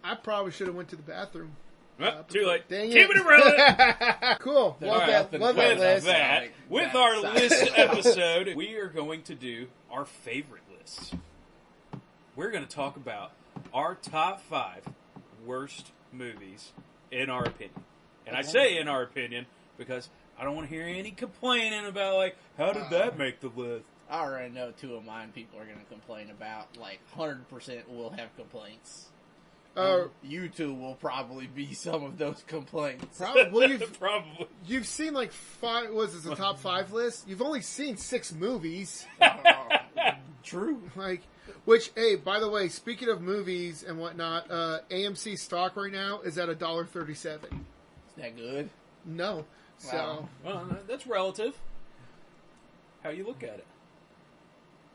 I probably should have went to the bathroom. Well, too late. Dang Keep it. it irrelevant. Cool. Love that list. With our list episode, we are going to do our favorite lists. We're going to talk about our top 5 worst movies in our opinion. And I say in our opinion because I don't want to hear any complaining about, like, how did that make the list? I already know 2 of mine people are going to complain about. Like, 100% will have complaints. You 2 will probably be some of those complaints. Probably. Probably. You've seen, like, 5... Was this a top 5 list? You've only seen 6 movies. True. Like... Which, hey, by the way, speaking of movies and whatnot, AMC stock right now is at $1.37. Is that good? No. So, well, that's relative. How you look at it.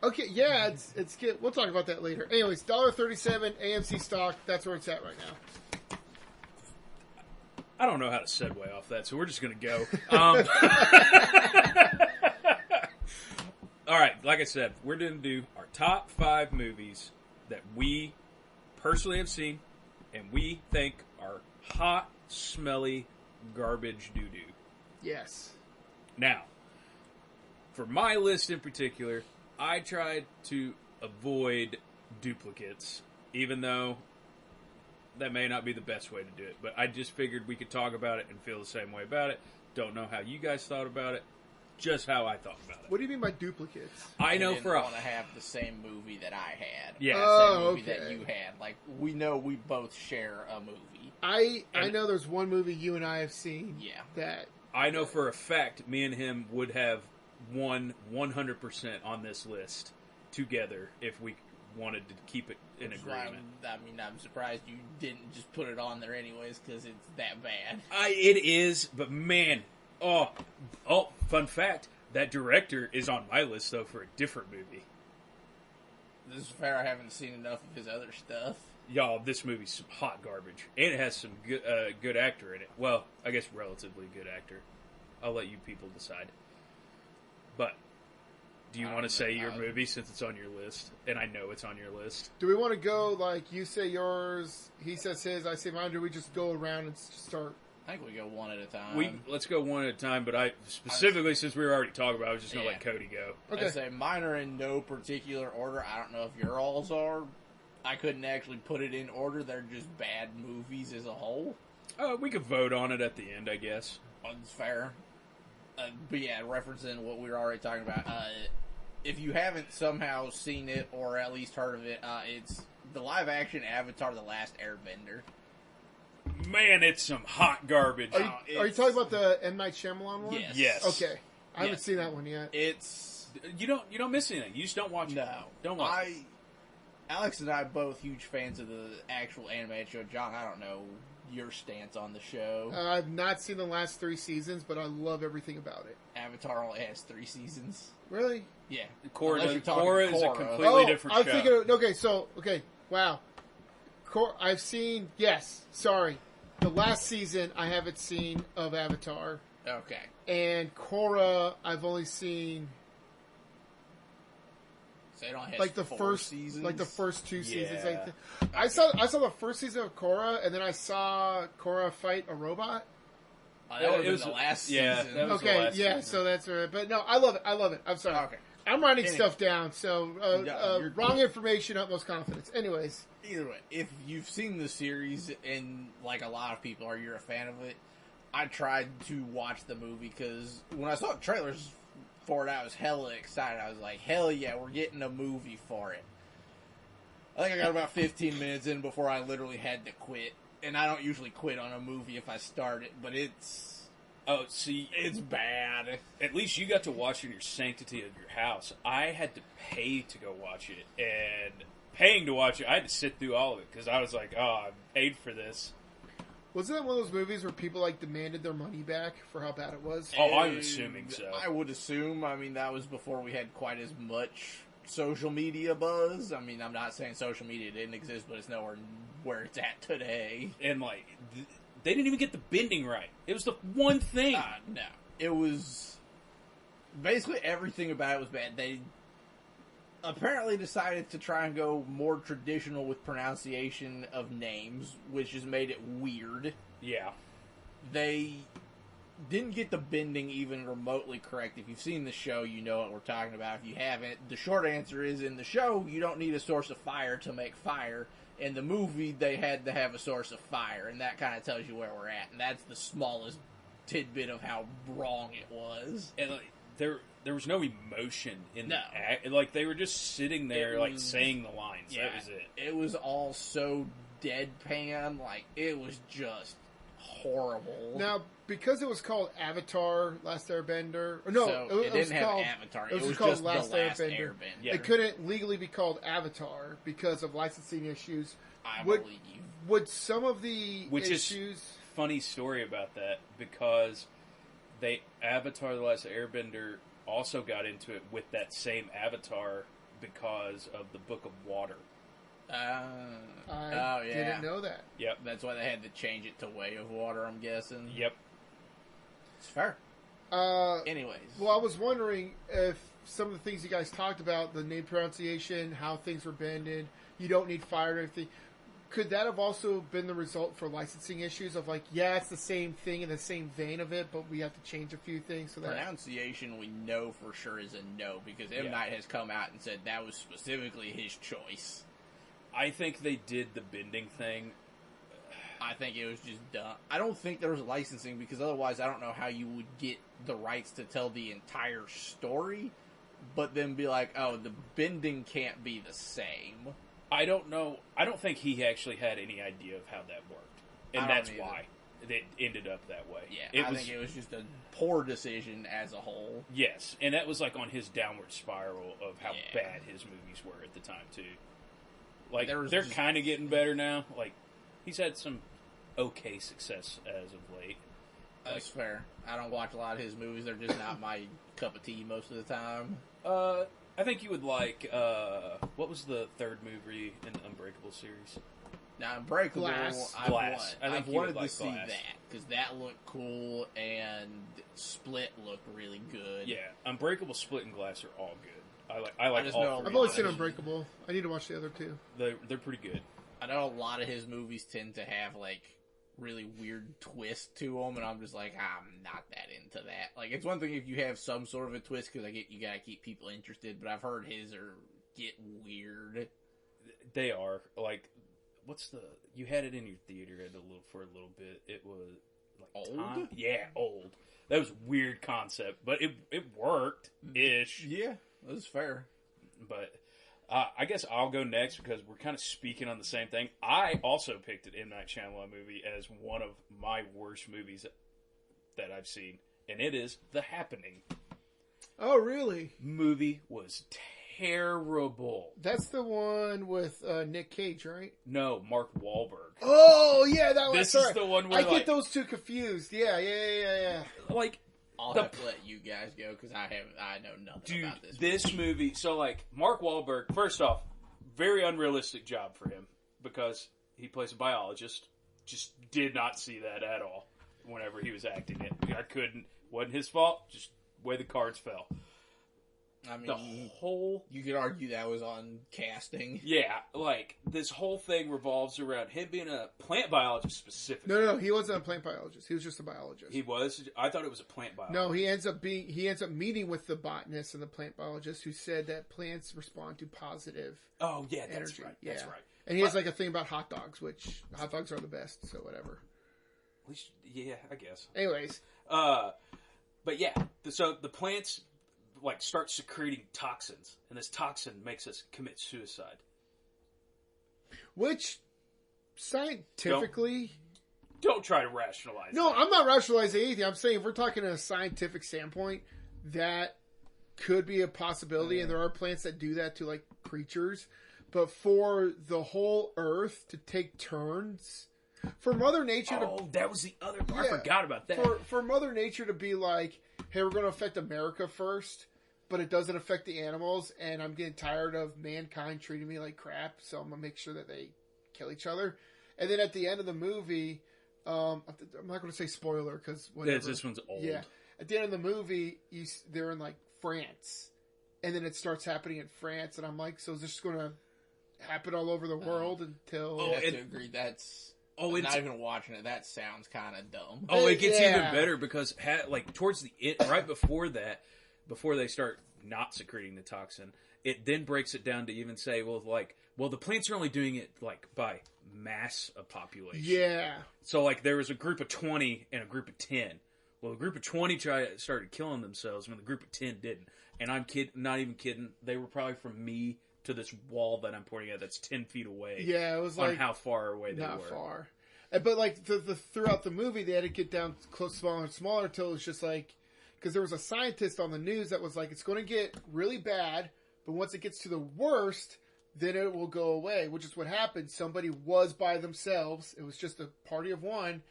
okay, yeah, it's good. We'll talk about that later. Anyways, $1.37 AMC stock. That's where it's at right now. I don't know how to segue off that, so we're just going to go. All right, like I said, we're going to do our top 5 movies that we personally have seen and we think are hot, smelly, garbage doo-doo. Yes. Now, for my list in particular, I tried to avoid duplicates, even though that may not be the best way to do it. But I just figured we could talk about it and feel the same way about it. Don't know how you guys thought about it. Just how I thought about it. What do you mean by duplicates? I know didn't want to have the same movie that I had. Yeah. The same movie okay. that you had. Like, we know we both share a movie. I know there's one movie you and I have seen. Yeah. That I know for a fact me and him would have won 100% on this list together if we wanted to keep it in agreement. I'm surprised you didn't just put it on there anyways because it's that bad. It is, but man, fun fact, that director is on my list though for a different movie. This is fair. I haven't seen enough of his other stuff. Y'all, this movie's some hot garbage. And it has some good actor in it. Well, I guess relatively good actor. I'll let you people decide. But, do you want to say your movie since it's on your list? And I know it's on your list. Do we want to go, like, you say yours, he says his, I say mine, or do we just go around and start? I think we go one at a time. Let's go one at a time, but specifically, since we were already talking about it, I was just going to let Cody go. Okay. I say mine are in no particular order. I don't know if your alls are. I couldn't actually put it in order. They're just bad movies as a whole. We could vote on it at the end, I guess. That's fair. But yeah, referencing what we were already talking about, if you haven't somehow seen it or at least heard of it, it's the live-action Avatar: The Last Airbender. Man, it's some hot garbage. Are you talking about the M. Night Shyamalan one? Yes. Okay. I haven't seen that one yet. You don't miss anything. You just don't watch it. No. Don't watch it. Alex and I both huge fans of the actual animated show. John, I don't know your stance on the show. I've not seen the last 3 seasons, but I love everything about it. Avatar only has 3 seasons. Really? Yeah. Korra is a completely different show. Wow. I've seen, sorry. The last season I haven't seen of Avatar. Okay. And Korra, I've only seen so it only has like the 4 first seasons? Like the first 2 seasons. Yeah. I saw the first season of Korra, and then I saw Korra fight a robot. That was the last season. That was the last season. So that's right. But no, I love it. I'm sorry. Okay. I'm writing stuff down, so wrong good. information, utmost confidence. Anyways. Either way, if you've seen the series and like a lot of people are, you're a fan of it, I tried to watch the movie because when I saw the trailers for it, I was hella excited. I was like, hell yeah, we're getting a movie for it. I think I got about 15 minutes in before I literally had to quit. And I don't usually quit on a movie if I start it, but it's bad. At least you got to watch it in your sanctity of your house. I had to pay to go watch it, and paying to watch it, I had to sit through all of it because I was like, I paid for this. Wasn't that one of those movies where people like demanded their money back for how bad it was? Oh, I'm assuming so. I would assume. I mean, that was before we had quite as much social media buzz. I mean, I'm not saying social media didn't exist, but it's nowhere where it's at today. And like, they didn't even get the bending right. It was the one thing. No, it was basically everything about it was bad. apparently decided to try and go more traditional with pronunciation of names, which has made it weird. Yeah. They didn't get the bending even remotely correct. If you've seen the show, you know what we're talking about. If you haven't, the short answer is, in the show, you don't need a source of fire to make fire. In the movie, they had to have a source of fire, and that kind of tells you where we're at. And that's the smallest tidbit of how wrong it was. And like, there was no emotion in No. the act. Like, they were just sitting there, It was- saying the lines. Yeah, That was it. It was all so deadpan. Like, it was just horrible. Now, because it was called Avatar: Last Airbender, or no, So, it was didn't have called Avatar. It was, just called the Last Last Airbender. Yeah. It couldn't legally be called Avatar because of licensing issues. I Would- believe you. Would some of the Which is- issues? Funny story about that, because Avatar: The Last Airbender also got into it with that same Avatar because of the Book of Water. I didn't know that. Yep. That's why they had to change it to Way of Water, I'm guessing. Yep. It's fair. Uh, Anyways. Well, I was wondering if some of the things you guys talked about, the name pronunciation, how things were bended, you don't need fire or anything, could that have also been the result for licensing issues of like, yeah, it's the same thing in the same vein of it, but we have to change a few things so that... Pronunciation, we know for sure is a no, because M. Yeah. Night has come out and said that was specifically his choice. I think they did the bending thing. I think it was just dumb. I don't think there was licensing, because otherwise I don't know how you would get the rights to tell the entire story, but then be like, oh, the bending can't be the same. I don't know. I don't think he actually had any idea of how that worked. And I don't that's either. why it ended up that way. Yeah, I think it was just a poor decision as a whole. Yes, and that was like on his downward spiral of how Yeah. bad his movies were at the time, too. Like, There was they're just- kind of getting better now. Like, he's had some okay success as of late. That's fair. I don't watch a lot of his movies. They're just not my cup of tea most of the time. I think you would like, what was the third movie in the Unbreakable series? Now, Unbreakable, Glass. I've Glass. I think I've you would wanted like to see Glass. that, because that looked cool, and Split looked really good. Yeah, Unbreakable, Split, and Glass are all good. I like just all know three. I've only lot seen of- Unbreakable. I need to watch the other two. They're pretty good. I know a lot of his movies tend to have, like, really weird twists to them, and I'm just like, I'm not that into that. Like, it's one thing if you have some sort of a twist, because I get you gotta keep people interested, but I've heard his get weird. They are. Like, you had it in your theater for a little bit. It was like Old? Time? Yeah, Old. That was a weird concept, but it worked ish. Yeah, that's fair. But I guess I'll go next because we're kind of speaking on the same thing. I also picked an M. Night Shyamalan movie as one of my worst movies that I've seen, and it is The Happening. Oh, really? Movie was terrible. That's the one with Nick Cage, right? No, Mark Wahlberg. Oh, yeah, that one. This sorry. is the one where I get like, those two confused. Yeah. like I'll have to let you guys go, because I know nothing dude, about this. this movie. So like Mark Wahlberg, first off, very unrealistic job for him because he plays a biologist. Just did not see that at all whenever he was acting it. I couldn't. Wasn't his fault. Just way the cards fell. I mean, The whole you could argue that was on casting. yeah, like this whole thing revolves around him being a plant biologist specifically. No, he wasn't a plant biologist. He was just a biologist. He was. I thought it was a plant biologist. No, he ends up meeting with the botanist and the plant biologist who said that plants respond to positive Oh yeah, that's energy. right. Yeah. That's right. And he has like a thing about hot dogs, which hot dogs are the best, so whatever. At least, yeah, I guess. Anyways, But yeah, so the plants like start secreting toxins, and this toxin makes us commit suicide. which scientifically... Don't try to rationalize. No, that. I'm not rationalizing anything. I'm saying if we're talking in a scientific standpoint, that could be a possibility, and there are plants that do that to like creatures. But for the whole Earth to take turns, for Mother Nature Oh, that was the other part. Yeah. I forgot about that. for Mother Nature to be like, hey, we're going to affect America first, but it doesn't affect the animals, and I'm getting tired of mankind treating me like crap, so I'm going to make sure that they kill each other. And then at the end of the movie, I'm not going to say spoiler because whatever. This one's old. Yeah. At the end of the movie, they're in like France, and then it starts happening in France, and I'm like, so is this going to happen all over the world until? I have to agree. That's not even watching it. That sounds kind of dumb. Oh, it gets even better because like towards the end, right before that, before they start not secreting the toxin, it then breaks it down to even say, well, the plants are only doing it like by mass of population. Yeah. So like there was a group of 20 and a group of 10. Well, the group of 20 started killing themselves when the group of 10 didn't. And I'm not even kidding. They were probably from me to this wall that I'm pointing at that's 10 feet away. Yeah, it was on like how far away they were. Not far. But like the throughout the movie, they had to get down close, smaller and smaller until it was just like, because there was a scientist on the news that was like, it's going to get really bad, but once it gets to the worst, then it will go away, which is what happened. Somebody was by themselves. It was just a party of one,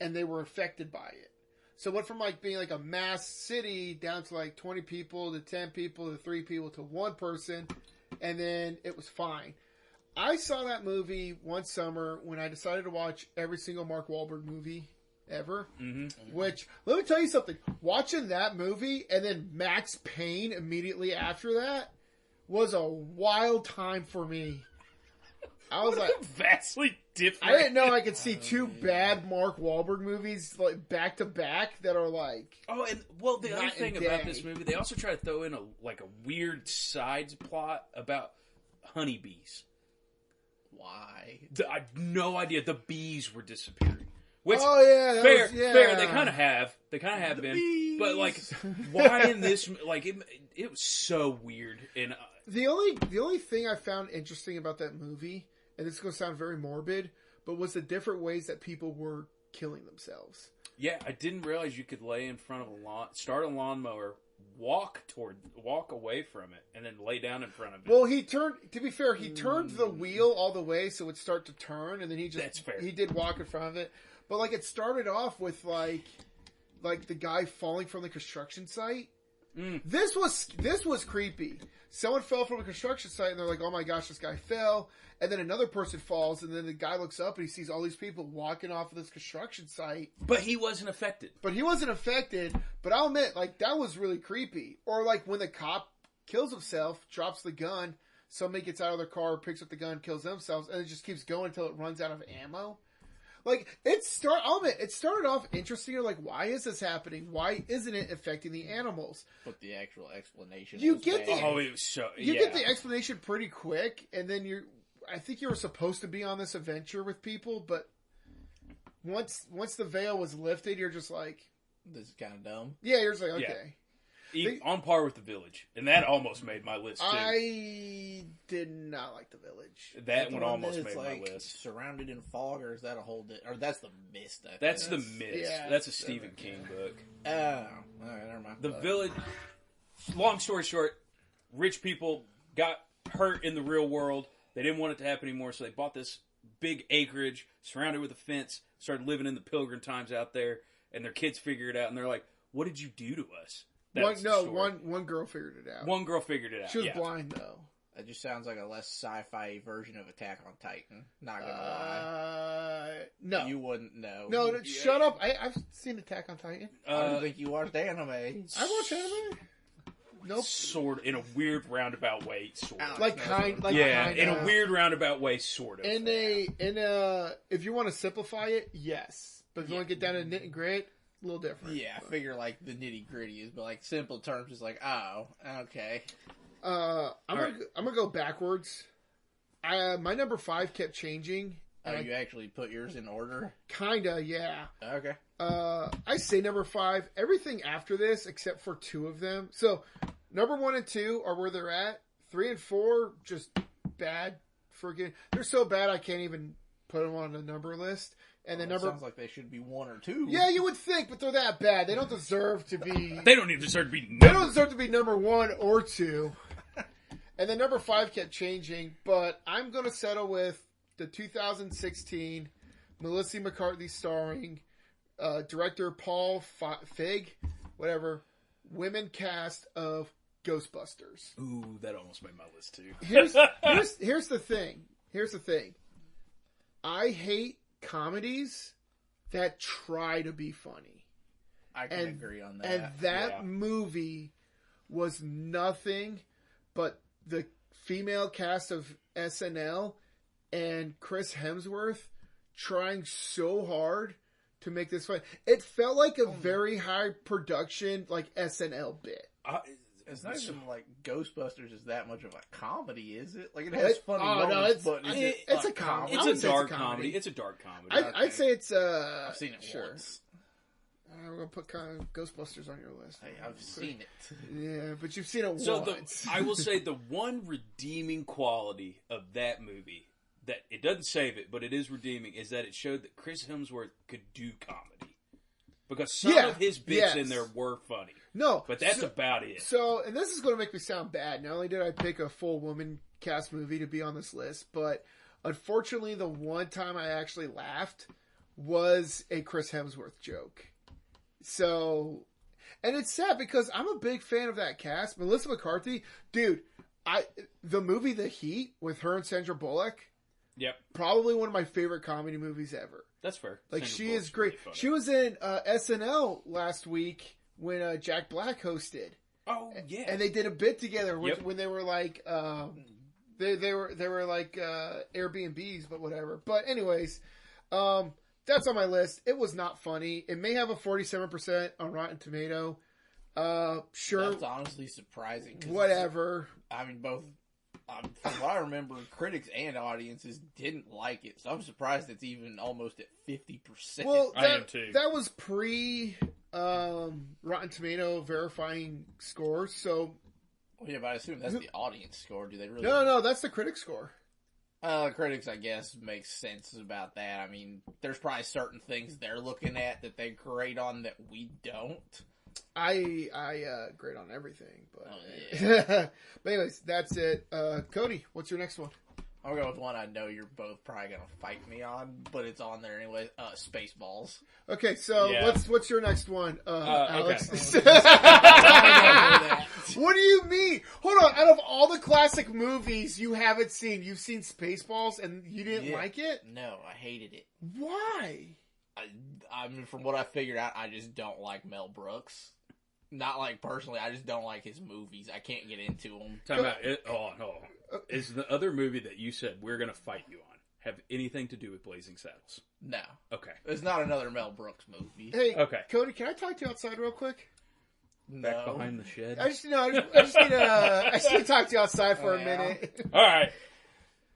and they were affected by it. So it went from like being like a mass city down to like 20 people to 10 people to 3 people to 1 person, and then it was fine. I saw that movie one summer when I decided to watch every single Mark Wahlberg movie ever. Mm-hmm. Which, let me tell you something. Watching that movie and then Max Payne immediately after that was a wild time for me. I was like, vastly different. I didn't know I could see 2 bad Mark Wahlberg movies like back to back that are like. Oh, and well, the other thing about this movie, they also try to throw in a weird side plot about honeybees. Why? I have no idea. The bees were disappearing. Which, fair. They kind of have. They kind of have been. Bees. But like, why in this? Like, it was so weird. And the only thing I found interesting about that movie, and this is going to sound very morbid, but was the different ways that people were killing themselves. Yeah, I didn't realize you could lay in front of a lawn, start a lawnmower, walk away from it, and then lay down in front of it. Well, to be fair, he turned the wheel all the way so it would start to turn, and then That's fair. He did walk in front of it. But like it started off with like the guy falling from the construction site. This was creepy. Someone fell from a construction site and they're like, "Oh my gosh, this guy fell." And then another person falls, and then the guy looks up and he sees all these people walking off of this construction site. But he wasn't affected. But I'll admit, like, that was really creepy. Or like when the cop kills himself, drops the gun, somebody gets out of their car, picks up the gun, kills themselves, and it just keeps going until it runs out of ammo. Like, I'll admit, it started off interesting. You're like, why is this happening? Why isn't it affecting the animals? But the actual explanation you was get bad. it was so... You get the explanation pretty quick, and then I think you were supposed to be on this adventure with people, but once the veil was lifted, you're just like... This is kind of dumb. Yeah, you're just like, okay. On par with The Village. And that almost made my list, too. I did not like The Village. That one almost made my list. Surrounded in fog, or is that a whole... Or that's The Mist, I think. That's The Mist. Yeah, that's a Stephen King book. Oh. All right, never mind. The Village... Long story short, rich people got hurt in the real world. They didn't want it to happen anymore, so they bought this big acreage, surrounded with a fence, started living in the pilgrim times out there, and their kids figured it out, and they're like, "What did you do to us?" One girl figured it out. One girl figured it out. She was blind, though. That just sounds like a less sci-fi version of Attack on Titan. Not gonna lie. No. You wouldn't know. No, shut up. I've seen Attack on Titan. I don't think you watched anime. I watch anime. Nope. Sort in a weird roundabout way, sort of. In a weird roundabout way, sort of. If you want to simplify it, yes. But if you want to get down to nit and grit, a little different. Yeah, I figure like the nitty gritty is, but like simple terms is like, oh, okay. I'm gonna go backwards. My number 5 kept changing. Oh, you actually put yours in order? Kinda, yeah. Okay. I say number 5. Everything after this, except for 2 of them. So, number 1 and 2 are where they're at. 3 and 4, just bad. They're so bad I can't even put them on a number list. And then sounds like they should be 1 or 2. Yeah, you would think, but they're that bad. They don't deserve to be. They don't even deserve to be. They don't deserve to be number 1 or 2. And then number 5 kept changing, but I'm going to settle with the 2016 Melissa McCarthy starring director Paul Feig, whatever, women cast of Ghostbusters. Ooh, that almost made my list too. Here's the thing. Here's the thing. I hate comedies that try to be funny. I can agree on that. And that movie was nothing but the female cast of SNL and Chris Hemsworth trying so hard to make this fun. It felt like a very high production, like SNL bit. It's not even like Ghostbusters is that much of a comedy, is it? Like it has funny moments, but it's a comedy. It's a dark comedy. It's a dark comedy. I'd say it's I've seen it once. I'm gonna put kind of Ghostbusters on your list. Hey, I've seen it. Yeah, but you've seen it once. So I will say the one redeeming quality of that movie, that it doesn't save it, but it is redeeming, is that it showed that Chris Hemsworth could do comedy. Because some of his bits in there were funny. No. But that's about it. So, and this is going to make me sound bad. Not only did I pick a full woman cast movie to be on this list, but unfortunately the one time I actually laughed was a Chris Hemsworth joke. So, and it's sad because I'm a big fan of that cast. Melissa McCarthy, dude, the movie The Heat with her and Sandra Bullock, yep, probably one of my favorite comedy movies ever. That's fair. Like, Sandra she Bullock's is great. really She was in SNL last week when Jack Black hosted. Oh yeah, and they did a bit together when they were like they were like Airbnbs, but whatever. But anyways, that's on my list. It was not funny. It may have a 47% on Rotten Tomato. Sure, that's honestly surprising. Whatever. I mean, both. From what I remember, critics and audiences didn't like it, so I'm surprised it's even almost at 50%. Well, I am too. That was pre Rotten Tomato verifying scores, so. Well, yeah, but I assume that's the audience score. Do they really? No, that's the critic score. Critics, I guess, makes sense about that. I mean, there's probably certain things they're looking at that they grade on that we don't. I grade on everything, but yeah. But anyways, that's it. Cody, what's your next one? I'm gonna go with one I know you're both probably gonna fight me on, but it's on there anyway. Spaceballs. Okay, so what's your next one, Alex? Okay. What do you mean? Hold on. Out of all the classic movies you haven't seen, you've seen Spaceballs and you didn't like it? No, I hated it. Why? I mean, from what I figured out, I just don't like Mel Brooks. Not like personally, I just don't like his movies. I can't get into them. Hold on. Is the other movie that you said we're going to fight you on have anything to do with Blazing Saddles? No. Okay. It's not another Mel Brooks movie. Hey, okay. Cody, can I talk to you outside real quick? No. Back behind the shed? I just need to talk to you outside for a minute. All right.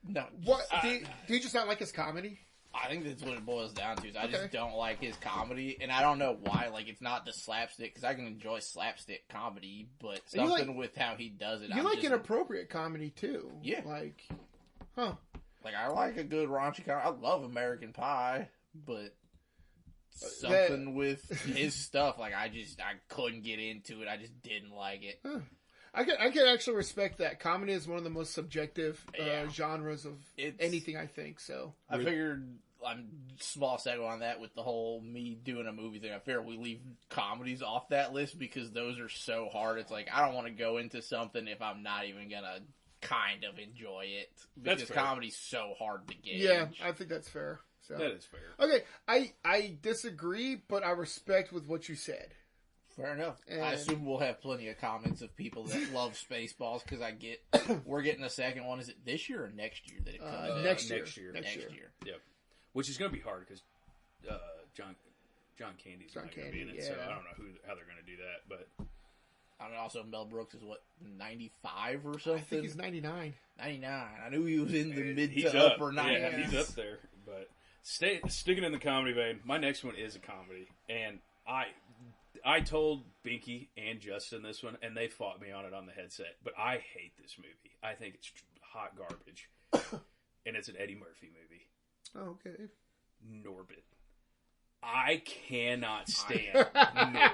No. What? Do you just not like his comedy? I think that's what it boils down to. Is I just don't like his comedy, and I don't know why. Like, it's not the slapstick, because I can enjoy slapstick comedy, but something with how he does it. You like inappropriate comedy too? Yeah. Like, huh? Like, I like a good raunchy comedy. I love American Pie, but something with his stuff, like I couldn't get into it. I just didn't like it. Huh. I can actually respect that. Comedy is one of the most subjective genres of anything, I think. So I figured, I'm small segue on that with the whole me doing a movie thing. I figure we leave comedies off that list because those are so hard. It's like, I don't want to go into something if I'm not even going to kind of enjoy it. Because comedy's so hard to gauge. Yeah, I think that's fair. So. That is fair. Okay, I disagree, but I respect with what you said. Fair enough. And I assume we'll have plenty of comments of people that love Spaceballs because we're getting a second one. Is it this year or next year that it comes out? Next year. Yep. Which is going to be hard because John Candy's not going to be in it, so I don't know how they're going to do that. But I mean, also Mel Brooks is what, 95 or something? I think he's 99. 99. I knew he was in the mid to upper 90s. Yeah, he's up there. But sticking in the comedy vein, my next one is a comedy, and I told Binky and Justin this one, and they fought me on it on the headset. But I hate this movie. I think it's hot garbage. And it's an Eddie Murphy movie. Oh, okay. Norbit. I cannot stand Norbit.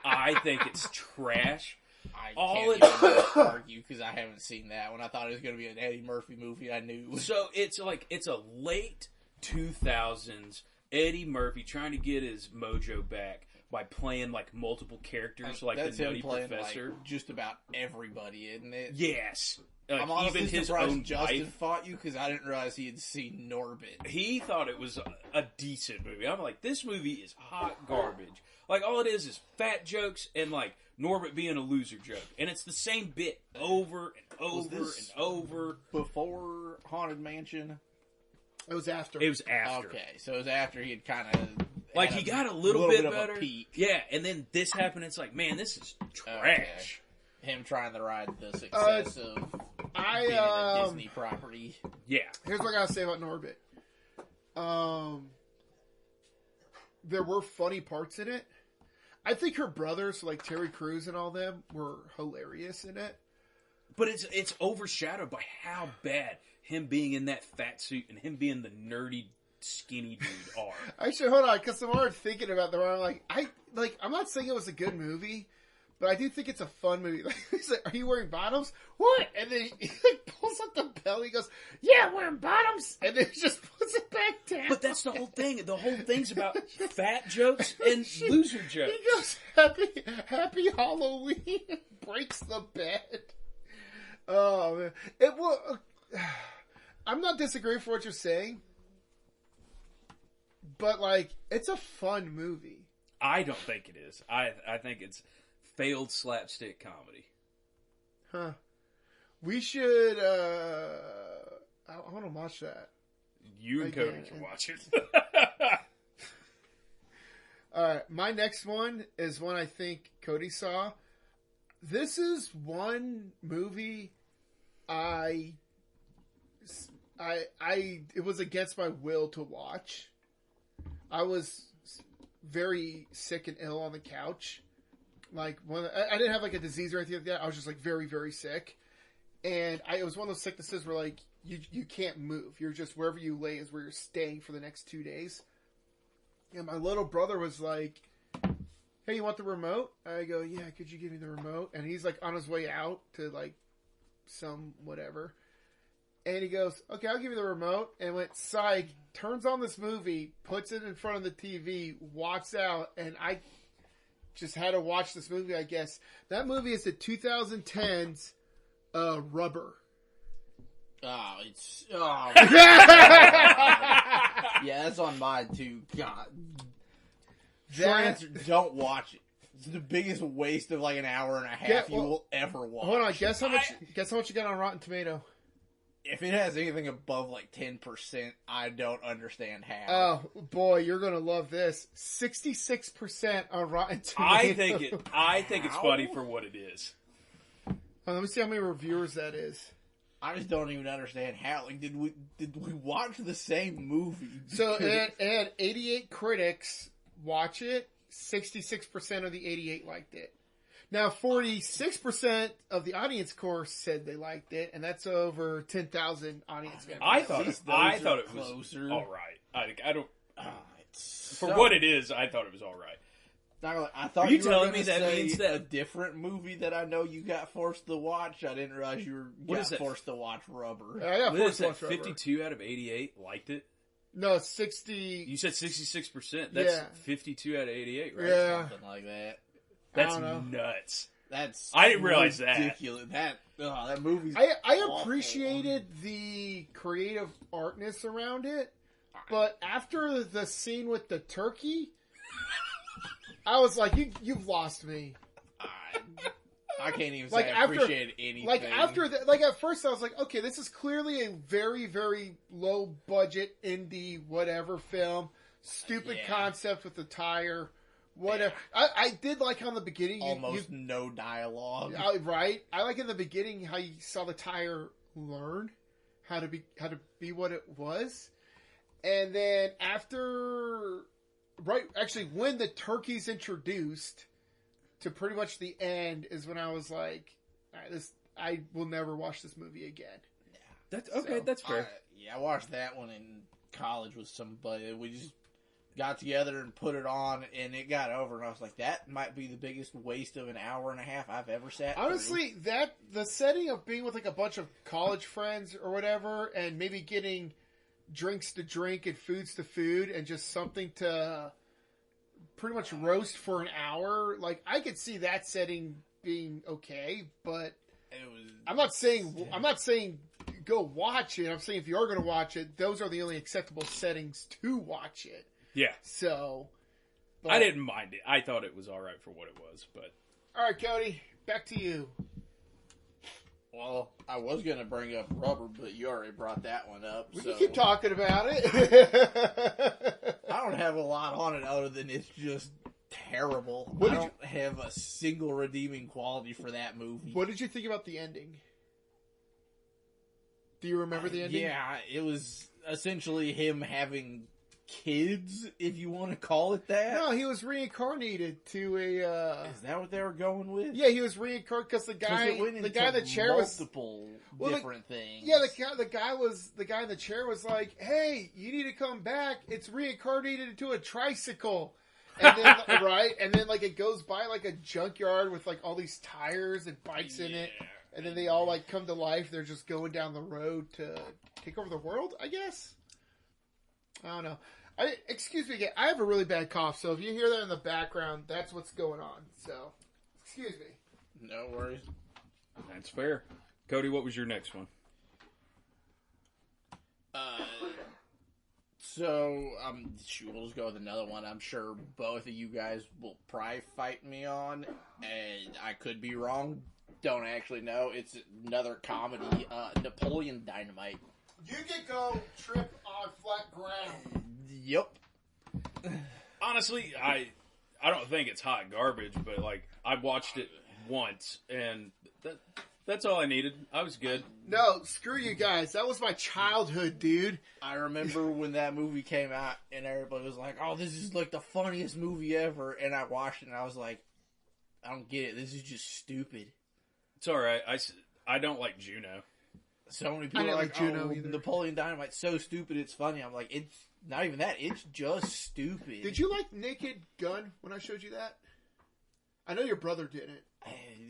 I think it's trash. I can't even argue because I haven't seen that one. I thought it was going to be an Eddie Murphy movie. I knew. So it's a late 2000s Eddie Murphy trying to get his mojo back by playing like multiple characters, like that's the Nutty him playing, Professor. Like, just about everybody, isn't it? Yes. I'm honestly even his surprised own Justin wife fought you because I didn't realize he had seen Norbit. He thought it was a decent movie. I'm like, this movie is hot garbage. Like, all it is fat jokes and like Norbit being a loser joke. And it's the same bit over and over and over. Before Haunted Mansion? It was after. It was after. Okay, so it was after he had kind of... Like, he got a little bit better. Of a peak. Yeah, and then this happened. It's like, man, this is trash. Okay. Him trying to ride the success of being in a Disney property. Yeah. Here's what I gotta say about Norbit. There were funny parts in it. I think her brothers, like Terry Crews and all them, were hilarious in it. But it's overshadowed by how bad him being in that fat suit and him being the nerdy, skinny dude are. Actually, hold on, because the more I'm thinking about the more I'm not saying it was a good movie, but I do think it's a fun movie. Like, he's like, "Are you wearing bottoms?" What? And then he pulls up the belly. He goes, "Yeah, wearing bottoms," and then he just puts it back down. But that's the whole thing. The whole thing's about fat jokes and loser jokes. He goes, "Happy Halloween," breaks the bed. Oh man, it will. I'm not disagreeing for what you're saying, but like, it's a fun movie. I don't think it is. I think it's failed slapstick comedy. Huh. We should, I want to watch that. You and Cody can watch it. Alright, my next one is one I think Cody saw. This is one movie it was against my will to watch. I was very sick and ill on the couch. Like, I didn't have like a disease or anything like that. I was just like very, very sick. And it was one of those sicknesses where like, you can't move. You're just, wherever you lay is where you're staying for the next 2 days. And my little brother was like, "Hey, you want the remote?" I go, "Yeah, could you give me the remote?" And he's like on his way out to like some whatever. And he goes, "Okay, I'll give you the remote." And went, psych, turns on this movie, puts it in front of the TV, walks out, and I just had to watch this movie, I guess. That movie is the 2010's Rubber. Oh, it's... Oh, yeah, that's on mine too. God. Short answer, don't watch it. It's the biggest waste of like an hour and a half you will ever watch. Hold on, guess how much you got on Rotten Tomato? If it has anything above like 10%, I don't understand how. Oh boy, you're gonna love this. 66% on Rotten Tomatoes. I think it's funny for what it is. Let me see how many reviewers that is. I just don't even understand how. Like, did we watch the same movie? So it had 88 critics watch it. 66% of the 88 liked it. Now, 46% of the audience score said they liked it, and that's over 10,000 audience members. I thought it was all right. I don't. For what it is, I thought it was all right. I thought you telling me that means that a different movie that I know you got forced to watch. I didn't realize you got forced to watch Rubber. I got forced to watch Rubber. 52 out of 88 liked it. No, 60. You said 66%. That's 52 out of 88, right? Yeah, something like that. That's nuts. I didn't realize ridiculous. That movie. I appreciated the creative artness around it, but after the scene with the turkey, I was like, you've lost me. I can't even say I appreciated anything. Like after that, like at first I was like, okay, this is clearly a very, very low budget indie whatever film. Stupid concept with the tire. Whatever. Yeah. I did like how in the beginning almost no dialogue. Right. I like in the beginning how you saw the tire learn how to be what it was, and then after, when the turkey's introduced to pretty much the end is when I was like, I will never watch this movie again. Yeah. That's okay. That's fair. I watched that one in college with somebody. We just got together and put it on, and it got over, and I was like, that might be the biggest waste of an hour and a half I've ever sat honestly through. The setting of being with like a bunch of college friends or whatever, and maybe getting drinks to drink and foods to food, and just something to pretty much roast for an hour, like I could see that setting being okay, but I'm not saying go watch it. I'm saying if you are going to watch it, those are the only acceptable settings to watch it. Yeah. So, I didn't mind it. I thought it was all right for what it was, but All right, Cody, back to you. Well, I was going to bring up Rubber, but you already brought that one up. We so can keep talking about it. I don't have a lot on it other than it's just terrible. What I did don't have a single redeeming quality for that movie. What did you think about the ending? Do you remember the ending? Yeah, it was essentially him having kids, if you want to call it that. No, he was reincarnated to a. Is that what they were going with? Yeah, he was reincarnated because the guy in the chair was multiple different things. Yeah, the guy in the chair was like, "Hey, you need to come back. It's reincarnated into a tricycle." And then, right, and then like it goes by like a junkyard with like all these tires and bikes in it, and then they all like come to life. They're just going down the road to take over the world, I guess. I don't know. Excuse me again. I have a really bad cough, so if you hear that in the background, that's what's going on. So, excuse me. No worries. That's fair. Cody, what was your next one? We'll just go with another one. I'm sure both of you guys will probably fight me on, and I could be wrong. Don't actually know. It's another comedy, Napoleon Dynamite. You can go trip on flat ground. Yep. Honestly, I don't think it's hot garbage, but like I watched it once, and that's all I needed. I was good. No, screw you guys. That was my childhood, dude. I remember when that movie came out, and everybody was like, "Oh, this is like the funniest movie ever," and I watched it, and I was like, "I don't get it. This is just stupid." It's all right. I don't like Juno. So many people are like, Juno either. Napoleon Dynamite's so stupid it's funny. I'm like, it's not even that. It's just stupid. Did you like Naked Gun when I showed you that? I know your brother didn't.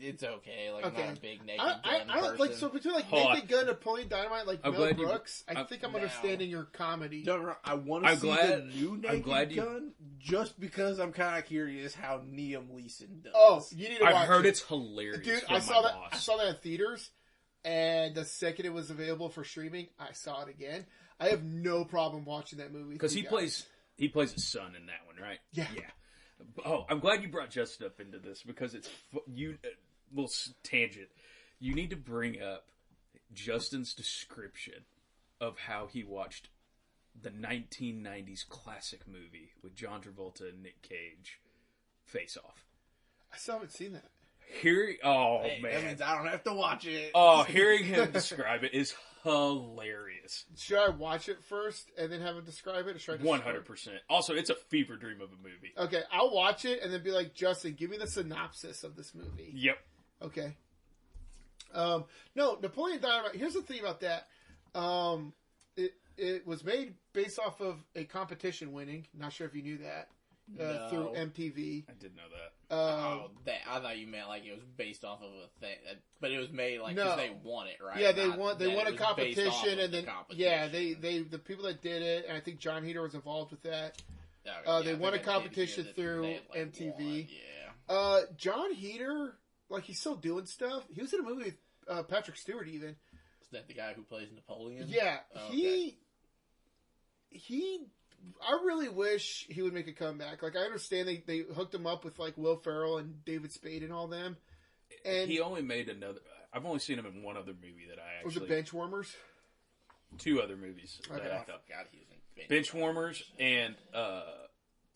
It's okay. Like, okay. I'm not a big Naked Gun I don't like, so between like Naked Gun and Napoleon Dynamite, like Mel Brooks, I think I'm understanding your comedy. No, I want to see the new Naked Gun just because I'm kind of curious how Liam Neeson does. Oh, you need to watch it. I've heard it's hilarious. Dude, I saw that in theaters. And the second it was available for streaming, I saw it again. I have no problem watching that movie because he plays his son in that one, right? Yeah. Oh, I'm glad you brought Justin up into this because it's little tangent. You need to bring up Justin's description of how he watched the 1990s classic movie with John Travolta and Nick Cage, Face Off. I still haven't seen that. Man, that means I don't have to watch it. Oh, hearing him describe it is hilarious. Should I watch it first and then have him describe it? Or should I 100%. Also, it's a fever dream of a movie. Okay, I'll watch it and then be like, Justin, give me the synopsis of this movie. Yep. Okay. No, Napoleon Dynamite. Here's the thing about that. It was made based off of a competition winning. Not sure if you knew that. Through MTV. I did know that. I thought you meant like it was based off of a thing, but it was made like because they won it, right? Yeah, they won a competition, and then the people that did it, and I think John Heder was involved with that. They won a competition through MTV. Yeah. John Heder, like he's still doing stuff. He was in a movie with Patrick Stewart, even. Is that the guy who plays Napoleon? Yeah, he. I really wish he would make a comeback. Like, I understand they hooked him up with, like, Will Ferrell and David Spade and all them. And he only made another... I've only seen him in one other movie that I actually... Was it Benchwarmers? Two other movies. Okay. That I thought. He was in Benchwarmers and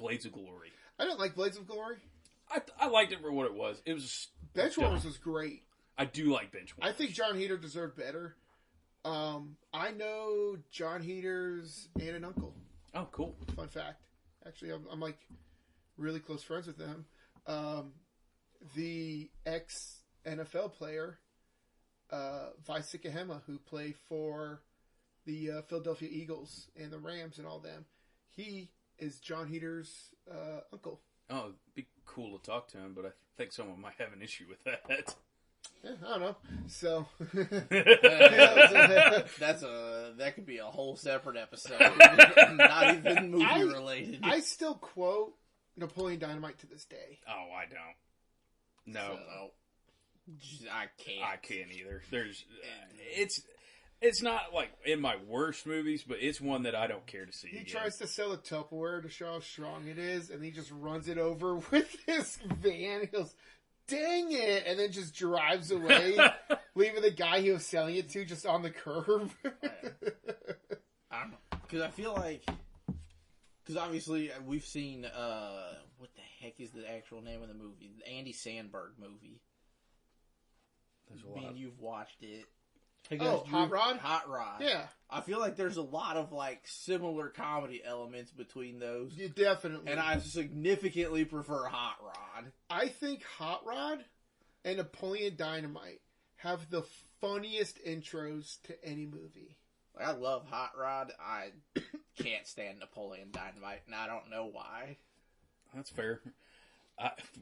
Blades of Glory. I don't like Blades of Glory. I liked it for what it was. It was... Benchwarmers was great. I do like Benchwarmers. I think John Heder deserved better. I know John Heder's aunt and uncle. Oh, cool. Fun fact. Actually, I'm like really close friends with them. The ex-NFL player, Vi Sikahema, who played for the Philadelphia Eagles and the Rams and all them, he is John Heder's uncle. Oh, it'd be cool to talk to him, but I think someone might have an issue with that. Yeah, I don't know. So that could be a whole separate episode, not even movie related. I still quote Napoleon Dynamite to this day. Oh, I don't. No, I can't. I can't either. There's, it's not like in my worst movies, but it's one that I don't care to see. He tries to sell a Tupperware to show how strong it is, and he just runs it over with his van. He goes, dang it, and then just drives away, leaving the guy he was selling it to just on the curb. I don't know. Because I feel like... Because obviously we've seen... what the heck is the actual name of the movie? The Andy Samberg movie. I mean, you've watched it. Hot Rod? Hot Rod. Yeah. I feel like there's a lot of, like, similar comedy elements between those. You definitely. And I significantly prefer Hot Rod. I think Hot Rod and Napoleon Dynamite have the funniest intros to any movie. Like, I love Hot Rod. I can't stand Napoleon Dynamite, and I don't know why. That's fair.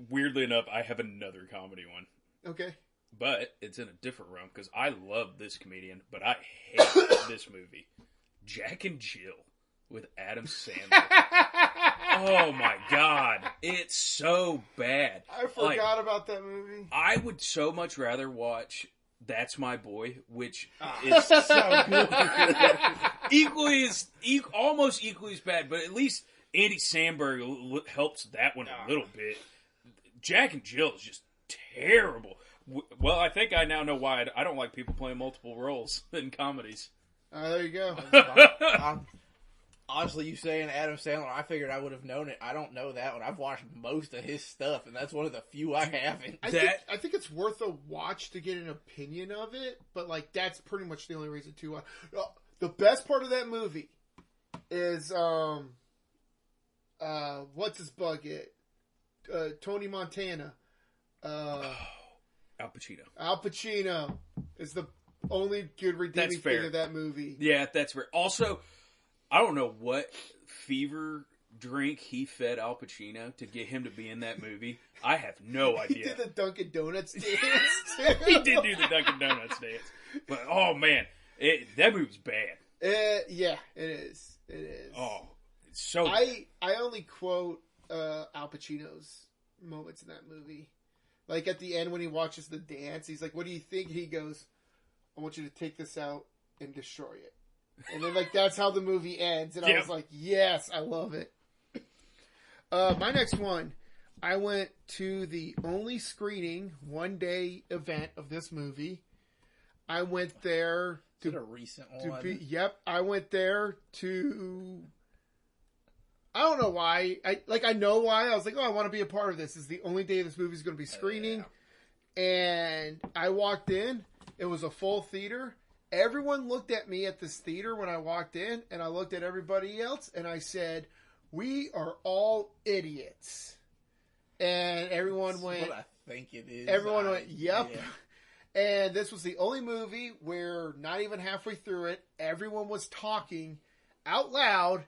Weirdly enough, I have another comedy one. Okay. But it's in a different realm because I love this comedian, but I hate this movie. Jack and Jill with Adam Sandler. Oh my god. It's so bad. I forgot about that movie. I would so much rather watch That's My Boy, which is so good. almost equally as bad, but at least Andy Samberg helps that one a little bit. Jack and Jill is just terrible. Well, I think I now know why I don't like people playing multiple roles in comedies. There you go. Honestly, you saying Adam Sandler, I figured I would have known it. I don't know that one. I've watched most of his stuff, and that's one of the few I haven't. I think it's worth a watch to get an opinion of it, but like that's pretty much the only reason to. The best part of that movie is what's his bucket? Tony Montana. Al Pacino. Al Pacino is the only good redeeming thing of that movie. Yeah, that's fair. Also, I don't know what fever drink he fed Al Pacino to get him to be in that movie. I have no idea. He did the Dunkin' Donuts dance. He did do the Dunkin' Donuts dance. But, oh man, that movie's bad. Yeah, it is. It is. Oh, it's so... I only quote Al Pacino's moments in that movie. Like at the end when he watches the dance, he's like, "What do you think?" He goes, "I want you to take this out and destroy it." And then like that's how the movie ends. And I was like, "Yes, I love it." My next one, I went to the only screening 1-day event of this movie. I went there to... Is it a recent one? I went there to... I don't know why. I know why. I was like, I want to be a part of this. This is the only day this movie's going to be screening. Yeah. And I walked in. It was a full theater. Everyone looked at me at this theater when I walked in, and I looked at everybody else, and I said, "We are all idiots." And everyone went... What I think it is. Everyone went, "Yep." Yeah. And this was the only movie where not even halfway through it, everyone was talking out loud,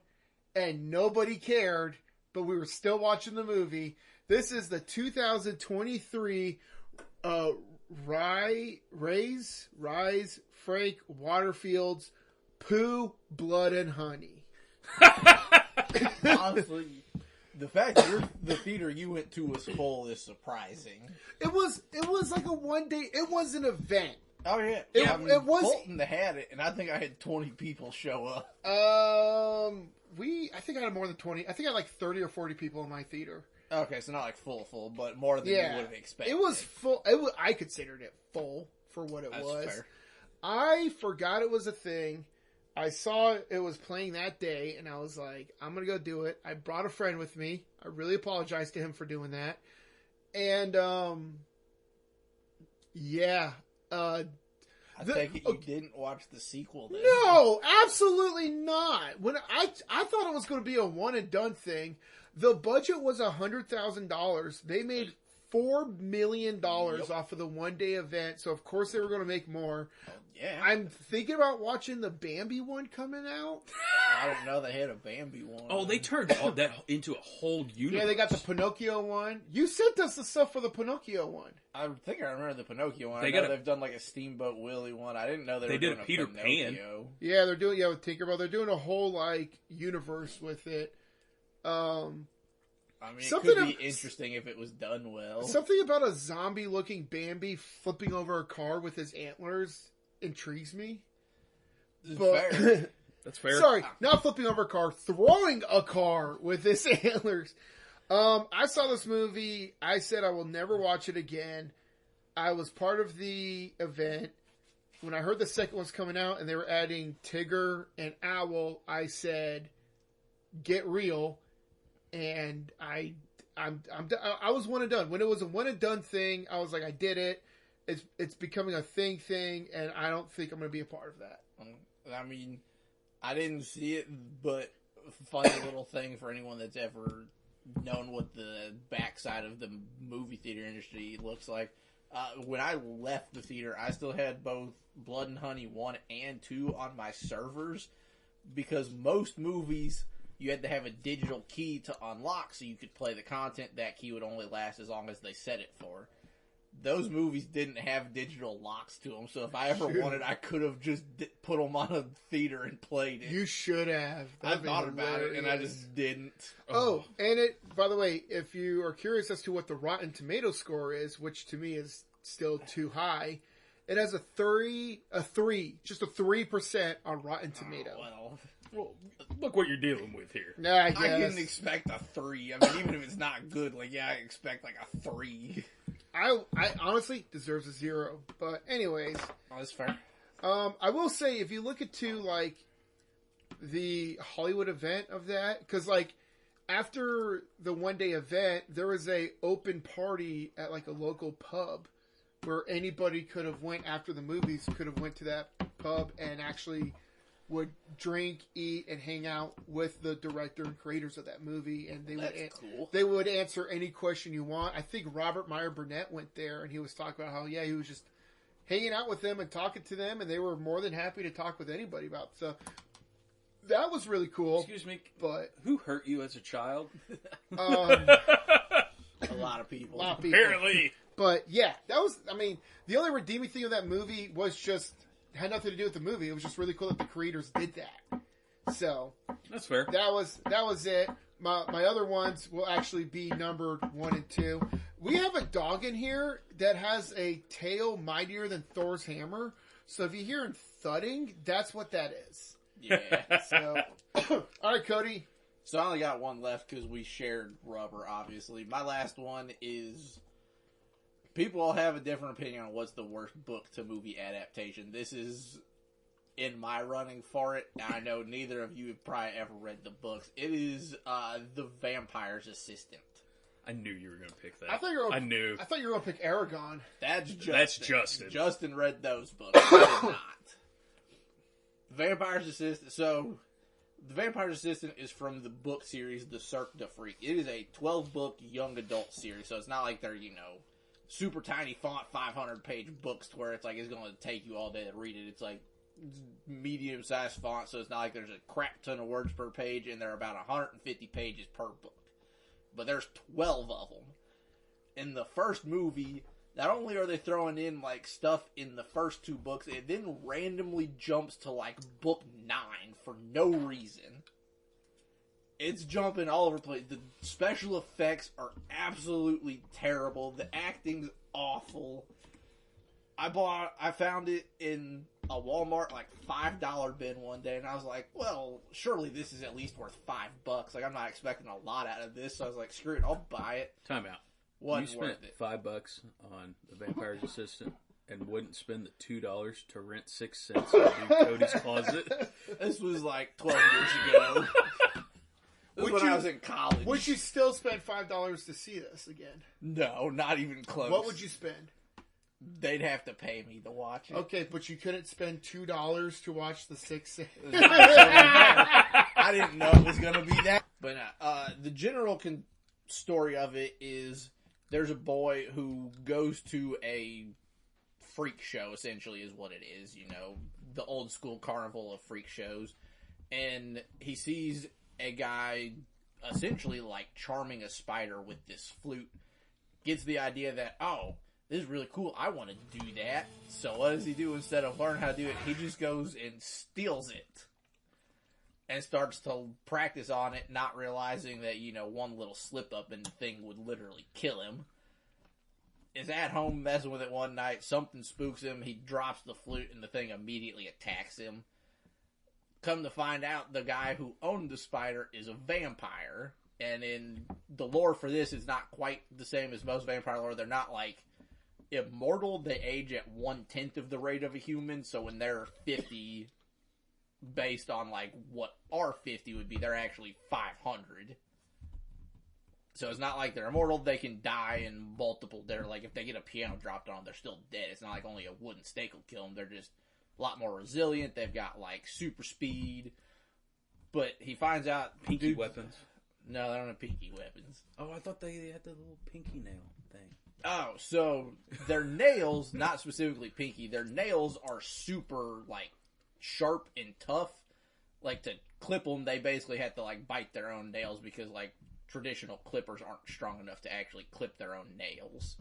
and nobody cared, but we were still watching the movie. This is the 2023 Rise Frank Waterfield's Pooh, Blood, and Honey. Honestly, the fact that the theater you went to was full is surprising. It was like a 1-day. It was an event. Oh yeah, it was. Fulton had it, and I think I had 20 people show up. I think I had more than 20. I think I had like 30 or 40 people in my theater. Okay, so not like full, but more than you would have expected. It was full. I considered it full for what it was. Fair. I forgot it was a thing. I saw it was playing that day, and I was like, I'm going to go do it. I brought a friend with me. I really apologize to him for doing that. And, yeah. I take it you didn't watch the sequel then. No, absolutely not. When I thought it was going to be a one and done thing. The budget was $100,000. They made $4 million off of the 1-day event, so of course they were going to make more. Oh, yeah. I'm thinking about watching the Bambi one coming out. I don't know they had a Bambi one. Oh, they turned all that into a whole universe. Yeah, they got the Pinocchio one. You sent us the stuff for the Pinocchio one. I think I remember the Pinocchio one. They've done like a Steamboat Willie one. I didn't know they were did doing a Peter Pan. Yeah, they're doing with Tinkerbell. They're doing a whole like universe with it. I mean, it could be interesting if it was done well. Something about a zombie-looking Bambi flipping over a car with his antlers intrigues me. Fair. That's fair. Sorry, not flipping over a car, throwing a car with his antlers. I saw this movie. I said I will never watch it again. I was part of the event. When I heard the second one's coming out and they were adding Tigger and Owl, I said, "Get real!" And I was one and done. When it was a one and done thing, I was like, I did it. It's becoming a thing, and I don't think I'm going to be a part of that. I mean, I didn't see it, but funny little thing for anyone that's ever known what the backside of the movie theater industry looks like. When I left the theater, I still had both Blood and Honey 1 and 2 on my servers, because most movies you had to have a digital key to unlock so you could play the content. That key would only last as long as they set it for. Those movies didn't have digital locks to them, so if I ever wanted, I could have just put them on a theater and played it. You should have. I thought about it, and I just didn't. Oh, and it, by the way, if you are curious as to what the Rotten Tomato score is, which to me is still too high, it has a 3% on Rotten Tomato. Well, look what you're dealing with here. Nah, I didn't expect a 3. I mean, even if it's not good, like, yeah, I expect like a 3. I honestly deserves a 0. But anyways, that's fair. I will say, if you look at like the Hollywood event of that, because like after the one day event, there was a open party at like a local pub where anybody could have went after the movies, could have went to that pub and actually would drink, eat, and hang out with the director and creators of that movie, and they would answer any question you want. I think Robert Meyer Burnett went there, and he was talking about how he was just hanging out with them and talking to them, and they were more than happy to talk with anybody about it. So that was really cool. Excuse me, but who hurt you as a child? A lot of people. Apparently. But yeah, that was. I mean, the only redeeming thing of that movie was just. Had nothing to do with the movie. It was just really cool that the creators did that. So that's fair. That was it. My other ones will actually be numbered 1 and 2. We have a dog in here that has a tail mightier than Thor's hammer. So if you hear him thudding, that's what that is. Yeah. So all right, Cody. So I only got one left because we shared rubber. Obviously, my last one is. People all have a different opinion on what's the worst book to movie adaptation. This is in my running for it. I know neither of you have probably ever read the books. It is The Vampire's Assistant. I knew you were going to pick that. I thought you were going to pick Aragon. That's Justin. Justin read those books. I did not. The Vampire's Assistant. So, The Vampire's Assistant is from the book series The Cirque du Freak. It is a 12-book young adult series, so it's not like they're, super tiny font, 500-page books to where it's like it's going to take you all day to read it. It's like medium-sized font, so it's not like there's a crap ton of words per page, and there are about 150 pages per book. But there's 12 of them. In the first movie, not only are they throwing in like stuff in the first 2 books, it then randomly jumps to like book 9 for no reason. It's jumping all over the place. The special effects are absolutely terrible. The acting's awful. I found it in a Walmart like $5 bin one day, and I was like, well, surely this is at least worth $5. Like, I'm not expecting a lot out of this, so I was like, screw it, I'll buy it. Time out. You spent $5 on The Vampire's Assistant and wouldn't spend the $2 to rent 6 cents to do Cody's Closet? This was like 12 years ago. This was when I was in college. Would you still spend $5 to see this again? No, not even close. What would you spend? They'd have to pay me to watch it. Okay, but you couldn't spend $2 to watch the 6. I didn't know it was going to be that. But the general story of it is there's a boy who goes to a freak show, essentially is what it is. The old school carnival of freak shows. And he sees a guy essentially like charming a spider with this flute. Gets the idea that, oh, this is really cool. I want to do that. So what does he do instead of learn how to do it? He just goes and steals it. And starts to practice on it, not realizing that, one little slip up and the thing would literally kill him. Is at home messing with it one night. Something spooks him. He drops the flute and the thing immediately attacks him. Come to find out, the guy who owned the spider is a vampire. And in the lore for this, it's not quite the same as most vampire lore. They're not like immortal. They age at 1/10 of the rate of a human. So when they're 50, based on like what our 50 would be, they're actually 500. So it's not like they're immortal. They can die in multiple. They're like, if they get a piano dropped on them, they're still dead. It's not like only a wooden stake will kill them. They're just a lot more resilient. They've got like super speed. But he finds out Pinky weapons. No, they don't have pinky weapons. Oh, I thought they had the little pinky nail thing. Oh, so their nails, not specifically pinky, their nails are super like sharp and tough. Like to clip them, they basically have to like bite their own nails because like traditional clippers aren't strong enough to actually clip their own nails.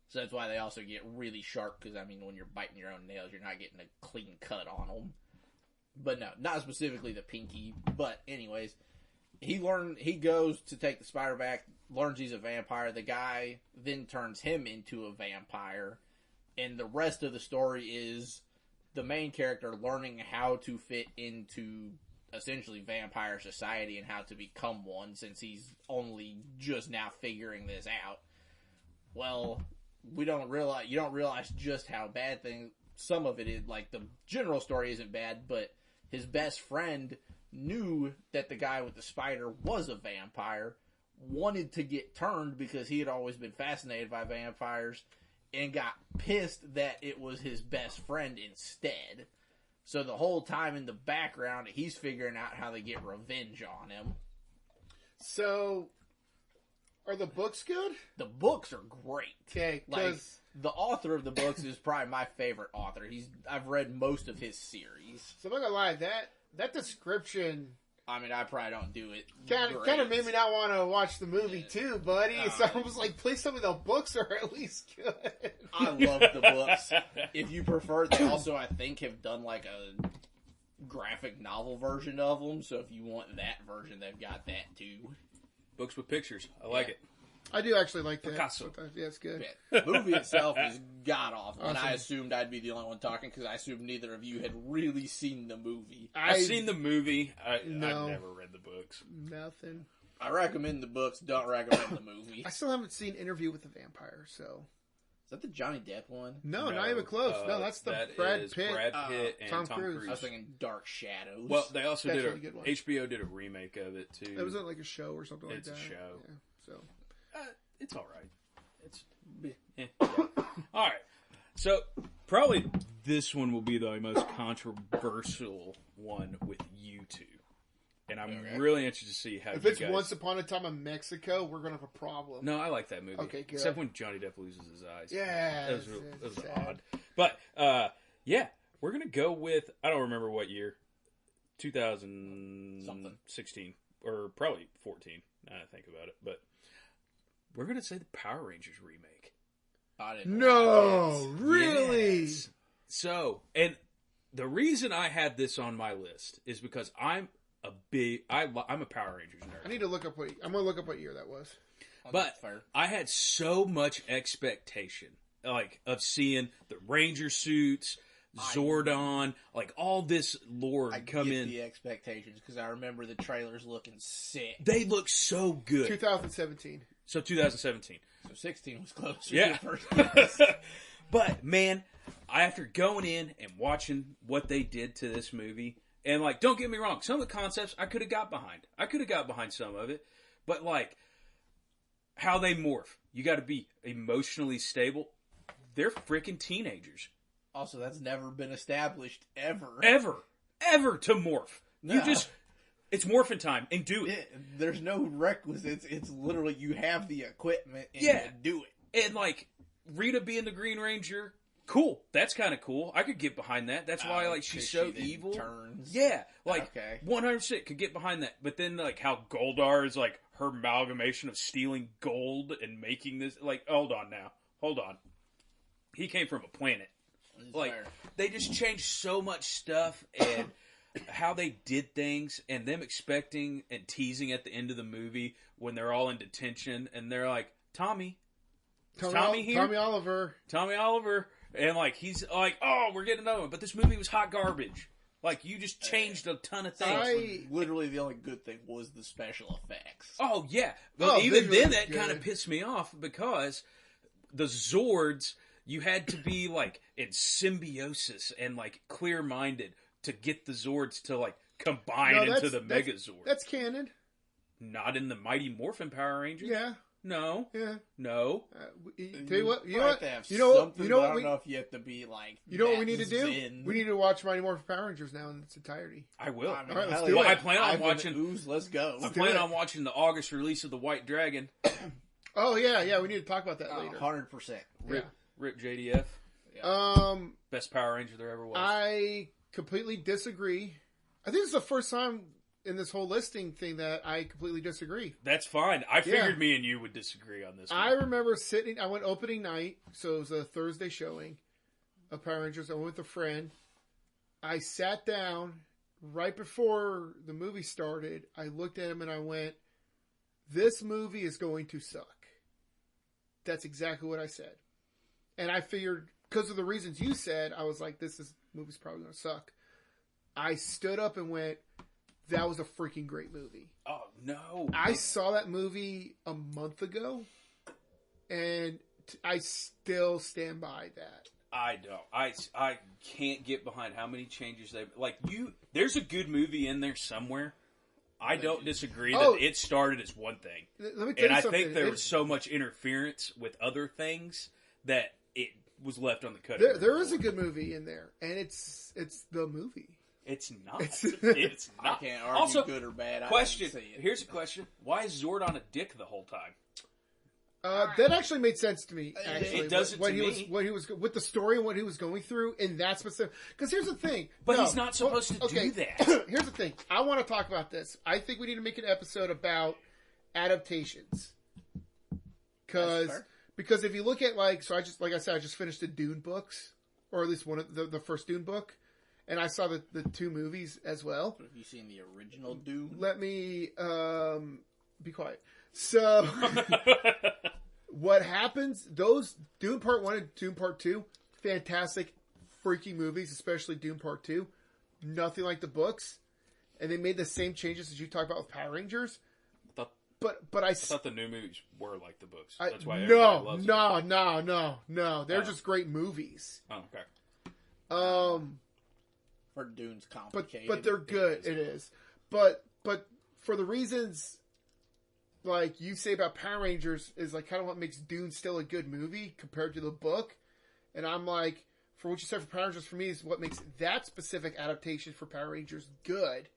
So that's why they also get really sharp, because, I mean, when you're biting your own nails, you're not getting a clean cut on them. But no, not specifically the pinky. But anyways, he goes to take the spider back, learns he's a vampire. The guy then turns him into a vampire. And the rest of the story is the main character learning how to fit into essentially vampire society and how to become one, since he's only just now figuring this out. Well, you don't realize just how bad some of it is. Like, the general story isn't bad, but his best friend knew that the guy with the spider was a vampire, wanted to get turned because he had always been fascinated by vampires, and got pissed that it was his best friend instead. So the whole time in the background, he's figuring out how to get revenge on him. So, are the books good? The books are great. Okay, like, the author of the books is probably my favorite author. I've read most of his series. So I'm not gonna lie, that description, I mean, I probably don't do it. Kind of made me not want to watch the movie too, buddy. So I was like, please tell me the books are at least good. I love the books. If you prefer, they also, I think, have done like a graphic novel version of them. So if you want that version, they've got that too. Books with pictures. I like it. I do actually like that. Picasso. Yeah, it's good. Yeah. The movie itself is god-awful, and I assumed I'd be the only one talking because I assumed neither of you had really seen the movie. I've seen the movie. No. I've never read the books. Nothing. I recommend the books, don't recommend the movie. I still haven't seen Interview with the Vampire, so... Is that the Johnny Depp one? No, not even close. No, that's the Brad Pitt. Brad Pitt and Tom Cruise. I was thinking Dark Shadows. Well, they also That's did really good one. HBO did a remake of it too. It wasn't like a show or something like that. It's a show. Yeah, so... It's all right. It's all right. So probably this one will be the most controversial one with you two, and I'm really interested to see how. If you it's guys... Once Upon a Time in Mexico, we're gonna have a problem. No, I like that movie. Okay, good. Except when Johnny Depp loses his eyes. Yeah, that was odd. But yeah, we're gonna go with, I don't remember what year, 2016 or probably 14. Now I think about it, but. We're going to say the Power Rangers remake. I didn't know really? Yes. So, and the reason I had this on my list is because I'm a Power Rangers nerd. I need to look up I'm going to look up what year that was. But I had so much expectation, like, of seeing the Ranger suits, Zordon, like all this lore come in. The expectations, because I remember the trailers looking sick. They look so good. 2017. So 2017. So 16 was closer. Yeah. To the first But man, after going in and watching what they did to this movie, and like, don't get me wrong, some of the concepts I could have got behind. I could have got behind some of it, but like how they morph, you got to be emotionally stable. They're freaking teenagers. Also, that's never been established ever to morph. No. You just. It's morphin' time, and do it. There's no requisites. It's literally you have the equipment and you do it. And like Rita being the Green Ranger, cool. That's kind of cool. I could get behind that. That's why like she's so evil. Turns. Yeah, like 100% could get behind that. But then like how Goldar is like her amalgamation of stealing gold and making this. Like, hold on. He came from a planet. Like they just changed so much stuff and. How they did things and them expecting and teasing at the end of the movie when they're all in detention and they're like, Tommy here? Tommy Oliver. And like, he's like, oh, we're getting another one. But this movie was hot garbage. Like, you just changed a ton of things. Literally, the only good thing was the special effects. Oh, yeah. But even visually then, that good. kind of pissed me off because the Zords, you had to be, like, in symbiosis and, like, clear-minded to get the Zords to, like, combine into the Megazord. That's canon. Not in the Mighty Morphin Power Rangers. Yeah. No. Yeah. No. Tell you what. You know what? You know what? I don't we, know if you have to be like. You know what we need to do? We need to watch Mighty Morphin Power Rangers now in its entirety. I will. I mean, All right, let's hell do yeah. it. I plan on watching. Ooze, let's go. I plan on watching the August release of the White Dragon. Oh yeah. We need to talk about that later. 100%. Rip JDF. Yeah. Best Power Ranger there ever was. I completely disagree. I think it's the first time in this whole listing thing that I completely disagree. That's fine. I figured me and you would disagree on this one. I remember I went opening night, so it was a Thursday showing of Power Rangers. I went with a friend. I sat down right before the movie started. I looked at him and I went, this movie is going to suck. That's exactly what I said. And I figured, because of the reasons you said, I was like, movie's probably going to suck. I stood up and went, that was a freaking great movie. Oh, no. I saw that movie a month ago, and I still stand by that. I don't. I can't get behind how many changes they've... Like, there's a good movie in there somewhere. I don't disagree that it started as one thing. Let me tell you I something. think there was so much interference with other things that it was left on the cutting room There is a floor. good movie in there, and it's the movie. It's not. It's not. I can't argue Also, good or bad. question. I didn't see it. Here's a question. Why is Zord on a dick the whole time? That actually made sense to me. Actually, It doesn't when to he me. was when he was with the story and what he was going through in that specific. Because here's the thing, But he's not supposed to do that. Here's the thing. I want to talk about this. I think we need to make an episode about adaptations. Because if you look at I just finished the Dune books, or at least one of the first Dune book, and I saw the two movies as well. Have you seen the original Doom? Let me be quiet. So, what happens? Those Dune Part 1 and Dune Part 2, fantastic, freaking movies, especially Dune Part 2. Nothing like the books. And they made the same changes as you talked about with Power Rangers. I thought the new movies were like the books. That's why everybody loves them. No. They're just great movies. Oh, okay. For Dune's complicated. But they're good. It is. But for the reasons like you say about Power Rangers is like kind of what makes Dune still a good movie compared to the book. And I'm like, for what you said for Power Rangers for me is what makes that specific adaptation for Power Rangers good.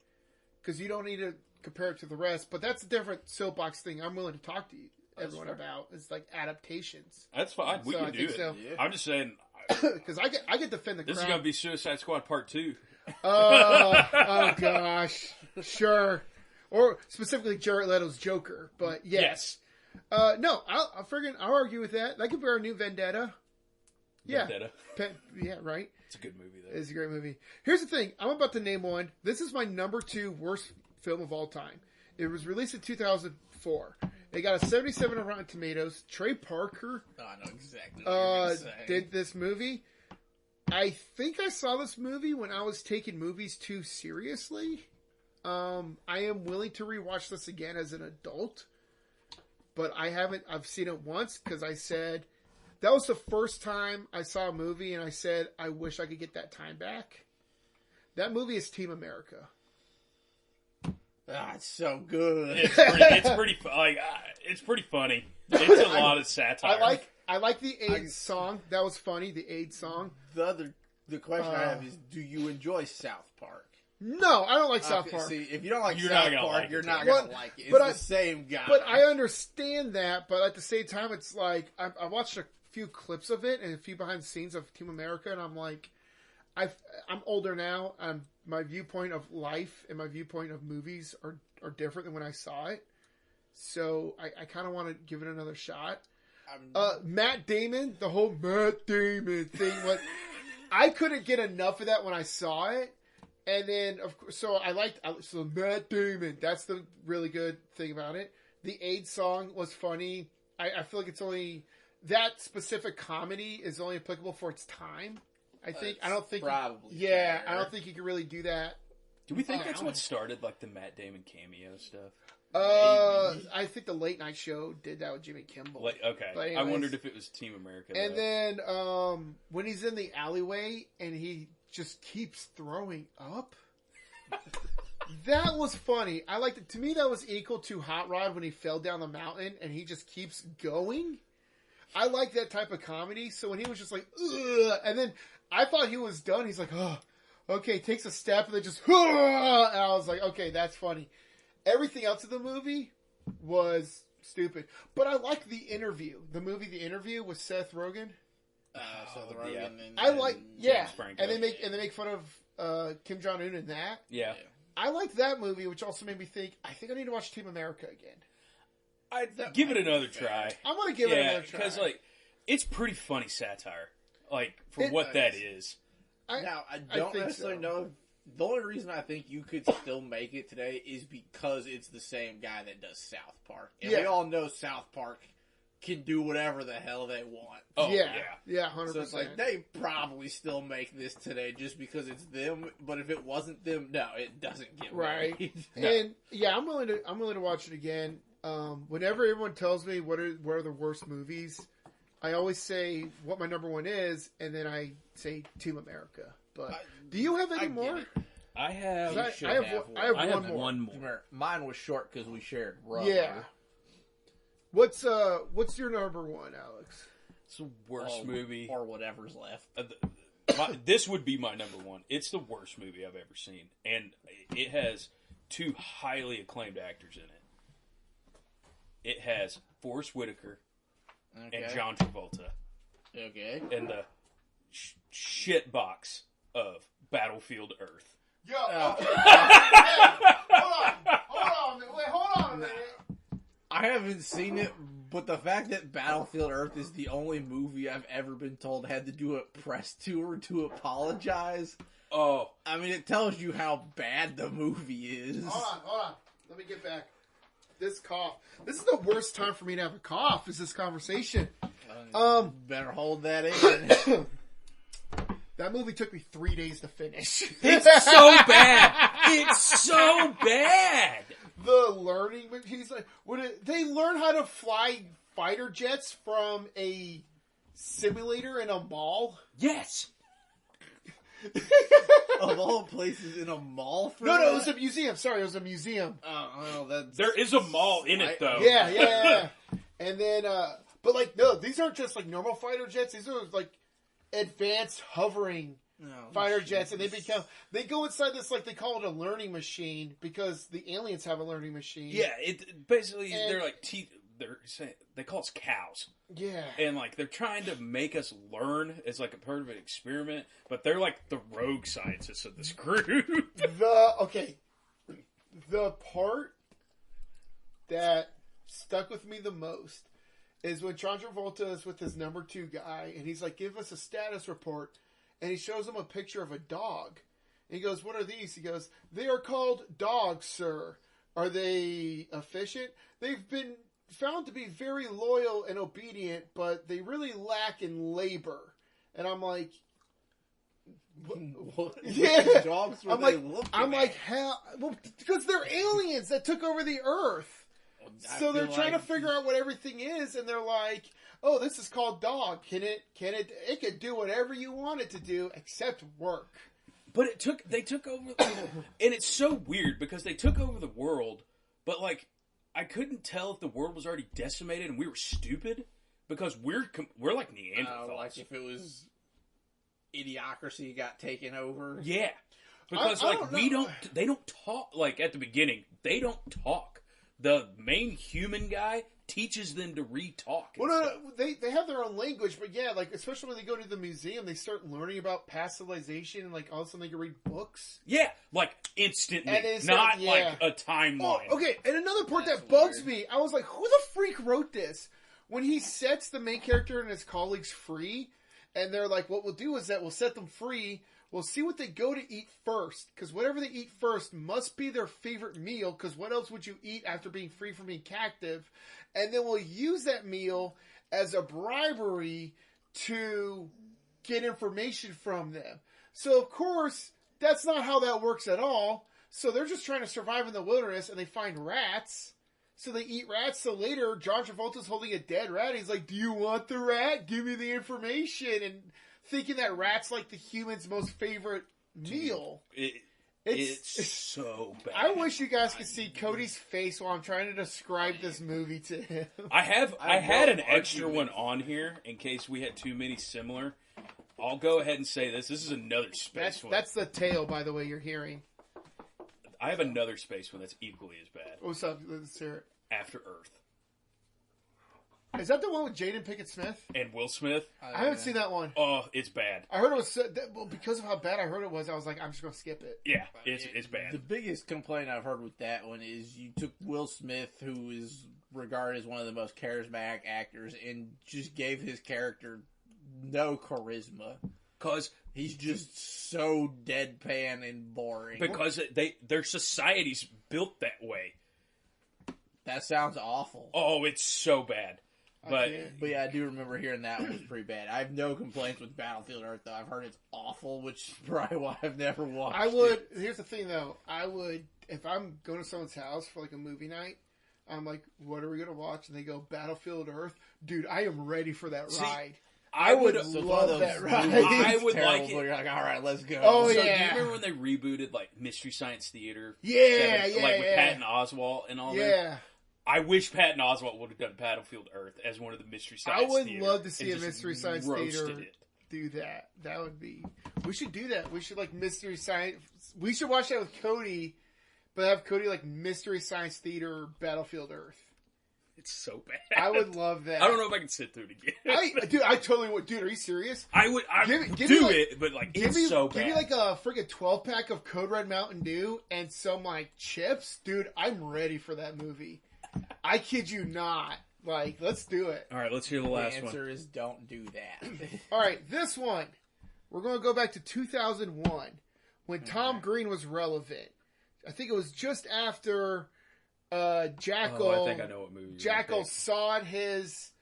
Because you don't need to compare it to the rest. But that's a different soapbox thing I'm willing to talk to everyone about. It's like adaptations. That's fine. We can do it. So. Yeah. I'm just saying. Because I get to defend the This crown. is going to be Suicide Squad Part 2. Oh gosh. Sure. Or specifically Jared Leto's Joker. But yes. No, I'll argue with that. That could be our new Vendetta. Yeah. Vendetta. Yeah, right. It's a good movie, though. It's a great movie. Here's the thing. I'm about to name one. This is my number 2 worst film of all time. It was released in 2004. It got a 77 on Rotten Tomatoes. Trey Parker Oh, I know exactly what you're going to say. did this movie. I think I saw this movie when I was taking movies too seriously. I am willing to rewatch this again as an adult. But I haven't. I've seen it once because I said... That was the first time I saw a movie and I said, I wish I could get that time back. That movie is Team America. It's so good. It's pretty funny. It's a lot of satire. I like the AIDS song. That was funny, the AIDS song. The question I have is, do you enjoy South Park? No, I don't like South Park. See, if you don't like You're not South gonna Park, like you're it, not Well, going to like it. It's but the same guy. But I understand that, but at the same time, it's like, I watched a few clips of it and a few behind the scenes of Team America, and I'm like, I'm older now. My viewpoint of life and my viewpoint of movies are different than when I saw it. So I kind of want to give it another shot. Matt Damon, the whole Matt Damon thing, I couldn't get enough of that when I saw it. And then, of course, so Matt Damon, that's the really good thing about it. The AIDS song was funny. I feel like it's only, that specific comedy is only applicable for its time. I don't think. Probably. Yeah, fair. I don't think you can really do that. Do we think that's what started like the Matt Damon cameo stuff? I think the late night show did that with Jimmy Kimmel. Okay, But I anyways. wondered if it was Team America. And though. then when he's in the alleyway and he just keeps throwing up. That was funny. I liked it. To me, that was equal to Hot Rod when he fell down the mountain and he just keeps going. I like that type of comedy. So when he was just like, ugh, and then I thought he was done. He's like, oh, okay, takes a step and then just, and I was like, okay, that's funny. Everything else of the movie was stupid. But I like The Interview. The movie The Interview with Seth Rogen. Seth Rogen yeah. and I like, yeah. James Franco. And they make fun of Kim Jong-un in that. Yeah. I like that movie, which also made me think, I think I need to watch Team America again. I'd give it another try. I'm going to give it Yeah, another try. because like it's pretty funny satire, like for It what that is. is. Now, I don't think necessarily so. know. The only reason I think you could still make it today is because it's the same guy that does South Park. And we Yeah. all know South Park can do whatever the hell they want. Oh yeah, yeah. 100%. So it's like, they probably still make this today just because it's them, but if it wasn't them, no, it doesn't get Right. made. And yeah, I'm willing to watch it again. Whenever everyone tells me what are the worst movies, I always say what my number one is, and then I say Team America. But do you have any I more? get it. I have. I should have have one- I have I one have more. one more. Mine was short because we shared rubber. Yeah. What's your number one, Alex? It's the worst movie. Or whatever's left. This would be my number one. It's the worst movie I've ever seen, and it has two highly acclaimed actors in it. It has Forrest Whitaker Okay. and John Travolta, Okay. and the shit box of Battlefield Earth. Yo, okay. Hey, hold on a minute. I haven't seen it, but the fact that Battlefield Earth is the only movie I've ever been told had to do a press tour to apologize. Oh, I mean, it tells you how bad the movie is. Hold on. Let me get back. This cough. This is the worst time for me to have a cough, is this conversation. Better hold that in. That movie took me 3 days to finish. it's so bad. It's so bad. The learning, he's like, they learn how to fly fighter jets from a simulator in a mall? Yes. Of all places, in a mall for No, that? it was a museum. Sorry, it was a museum. Oh, well, that's... There is a mall in it, though. Yeah. And then, but like, no, these aren't just like normal fighter jets. These are like advanced hovering fighter jets, and they go inside this, like, they call it a learning machine because the aliens have a learning machine. Yeah, it basically they're like they're saying they call us cows. Yeah. And like they're trying to make us learn as like a part of an experiment, but they're like the rogue scientists of this group. The part that stuck with me the most is when John Travolta is with his number 2 guy, and he's like, give us a status report. And he shows him a picture of a dog. And he goes, what are these? He goes, they are called dogs, sir. Are they efficient? They've been found to be very loyal and obedient, but they really lack in labor. And I'm like, What yeah. dogs were I'm they like, looking I'm at? like, hell, well, because they're aliens that took over the Earth. I So they're feel trying to like- figure out what everything is, and they're like, oh, this is called dog. It could do whatever you want it to do except work. But they took over, and it's so weird because they took over the world, but like I couldn't tell if the world was already decimated and we were stupid because we're like Neanderthals. like if it was Idiocracy got taken over. Yeah, because I like don't know. they don't talk like at the beginning. They don't talk. The main human guy teaches them to re-talk. and Well, stuff. no, they have their own language, but yeah, like especially when they go to the museum, they start learning about past civilization, and like all of a sudden they can read books. Yeah, like instantly, And it's not like, yeah. like a timeline. Oh, okay, and another part That's that bugs weird. me, I was like, who the freak wrote this? When he sets the main character and his colleagues free, and they're like, what we'll do is that we'll set them free, we'll see what they go to eat first, because whatever they eat first must be their favorite meal, because what else would you eat after being free from being captive? And then we'll use that meal as a bribery to get information from them. So, of course, that's not how that works at all. So they're just trying to survive in the wilderness, and they find rats. So they eat rats. So later, John Travolta's holding a dead rat. He's like, do you want the rat? Give me the information. And thinking that rat's like the human's most favorite meal. It's so bad. I wish you guys could see Cody's face while I'm trying to describe this movie to him. I had an extra one on here in case we had too many similar. I'll go ahead and say this. This is another space one. That's the tale, by the way, you're hearing. I have another space one that's equally as bad. What's up? Let's hear it. After Earth. Is that the one with Jaden Pinkett Smith? And Will Smith? I haven't seen that one. Oh, it's bad. I heard it was... Well, because of how bad I heard it was, I was like, I'm just going to skip it. Yeah, it's bad. The biggest complaint I've heard with that one is you took Will Smith, who is regarded as one of the most charismatic actors, and just gave his character no charisma. Because he's just so deadpan and boring. Because their society's built that way. That sounds awful. Oh, it's so bad. But yeah, I do remember hearing that one was pretty bad. I have no complaints with Battlefield Earth, though. I've heard it's awful, which is probably why I've never watched it. Here's the thing, though. I would, if I'm going to someone's house for like a movie night, I'm like, what are we going to watch? And they go, Battlefield Earth. Dude, I am ready for that ride. I would love that ride. I would like it. You're like, all right, let's go. Oh, so yeah. do you remember when they rebooted like Mystery Science Theater? Yeah, with Patton Oswalt and all that? Yeah. I wish Patton Oswalt would have done Battlefield Earth as one of the Mystery Science I would Theater love to see a and Mystery just Science roasted Theater it. do that. That would be... We should do that. We should like Mystery Science... We should watch that with Cody, but have Cody like Mystery Science Theater Battlefield Earth. It's so bad. I would love that. I don't know if I can sit through it again. I totally would. Dude, are you serious? I would give do me, like, it, but like it's so bad. Give me like a freaking 12-pack of Code Red Mountain Dew and some like chips. Dude, I'm ready for that movie. I kid you not. Like, let's do it. All right, let's hear the last one. The answer is don't do that. All right, this one. We're going to go back to 2001 when Tom Green was relevant. I think it was just after Jackal. Oh, I think I know what movie. Jackal sawed his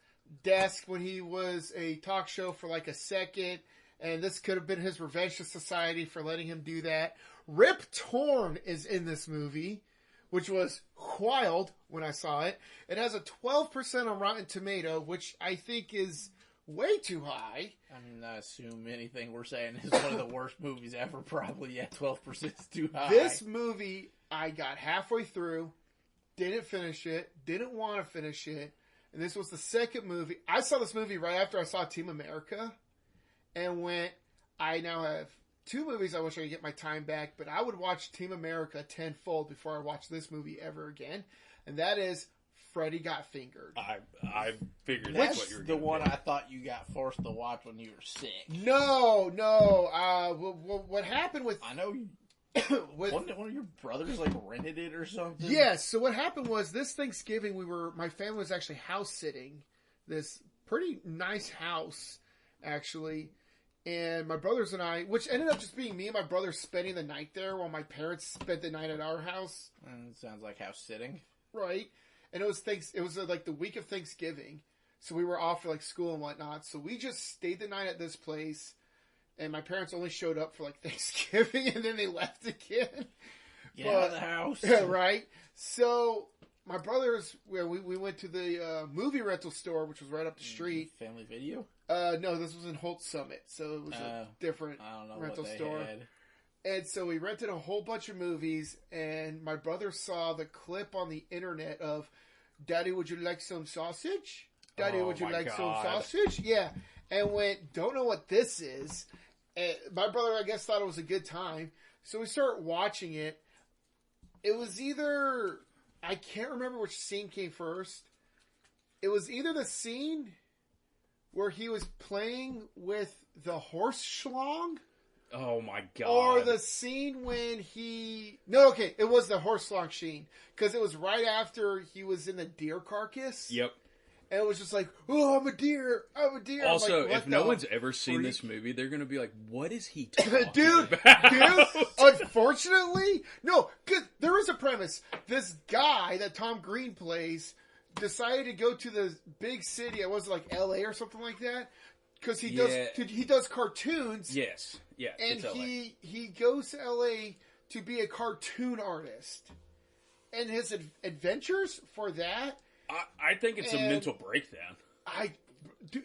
desk when he was a talk show for like a second, and this could have been his revenge to society for letting him do that. Rip Torn is in this movie, which was wild when I saw it. It has a 12% on Rotten Tomato, which I think is way too high. I mean, I assume anything we're saying is one of the worst movies ever. Probably, yeah, 12% is too high. This movie, I got halfway through, didn't finish it, didn't want to finish it, and this was the second movie. I saw this movie right after I saw Team America, and went, I now have two movies I wish I could get my time back, but I would watch Team America tenfold before I watch this movie ever again, and that is Freddy Got Fingered. I figured that's what you were the gonna one do. I thought you got forced to watch when you were sick. No. What happened with... I know you... Wasn't it one of your brothers like rented it or something? Yes. So what happened was this Thanksgiving my family was actually house sitting this pretty nice house, actually. And my brothers and I, which ended up just being me and my brother spending the night there while my parents spent the night at our house. It sounds like house sitting. Right. And it was like the week of Thanksgiving. So we were off for like school and whatnot. So we just stayed the night at this place. And my parents only showed up for like Thanksgiving and then they left again. Get out of the house. Right. So my brothers, we went to the movie rental store, which was right up the street. Family Video? No, this was in Holt Summit. So it was a different rental store. Had. And so we rented a whole bunch of movies, and my brother saw the clip on the internet of, Daddy, would you like some sausage? Daddy, would you like some sausage? Yeah. And went, don't know what this is. And my brother, I guess, thought it was a good time. So we start watching it. It was either, I can't remember which scene came first. It was either the scene where he was playing with the horse schlong. Oh my god. Or the scene when it was the horse schlong scene. Because it was right after he was in the deer carcass. Yep. And it was just like, oh, I'm a deer. Also, like, if no one's ever seen this movie, they're going to be like, what is he talking about? Dude, unfortunately, no, because there is a premise. This guy that Tom Green plays decided to go to the big city, it was like LA or something like that, because he does cartoons. Yes, yeah, and it's LA. he goes to LA to be a cartoon artist, and his adventures for that. I think it's a mental breakdown.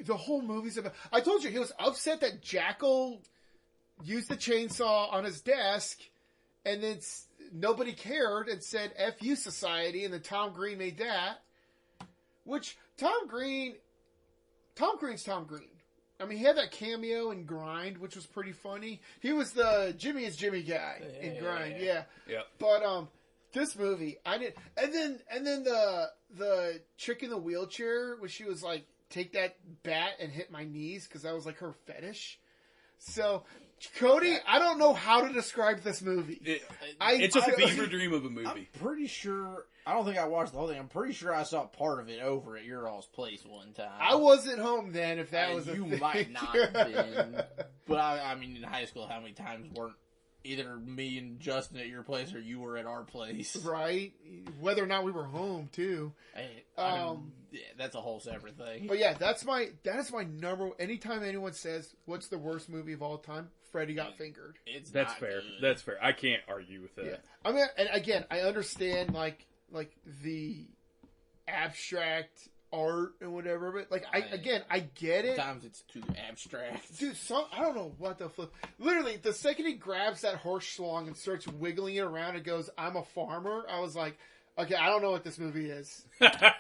The whole movie's about. I told you he was upset that Jackal used the chainsaw on his desk, and then nobody cared and said "F you, society," and then Tom Green made that. Which Tom Green's Tom Green. I mean, he had that cameo in Grind, which was pretty funny. He was the Jimmy is Jimmy guy in Grind, yeah. But this movie, I didn't. And then the chick in the wheelchair, where she was like, "Take that bat and hit my knees," because that was like her fetish. So, Cody, I don't know how to describe this movie. It's a fever dream of a movie. I'm pretty sure. I don't think I watched the whole thing. I'm pretty sure I saw part of it over at your all's place one time. I wasn't home then. If that was a you thing. might not have been. But I mean, in high school, how many times weren't either me and Justin at your place or you were at our place? Right. Whether or not we were home too. Yeah, that's a whole separate thing. But yeah, that is my number. Anytime anyone says what's the worst movie of all time, Freddy Got Fingered. That's fair. Good. That's fair. I can't argue with that. Yeah. I mean, and again, I understand like the abstract art and whatever, but like I get it. Sometimes it's too abstract, dude. I don't know what the flip. Literally, the second he grabs that horse schlong and starts wiggling it around and goes, "I'm a farmer," I was like, okay, I don't know what this movie is. I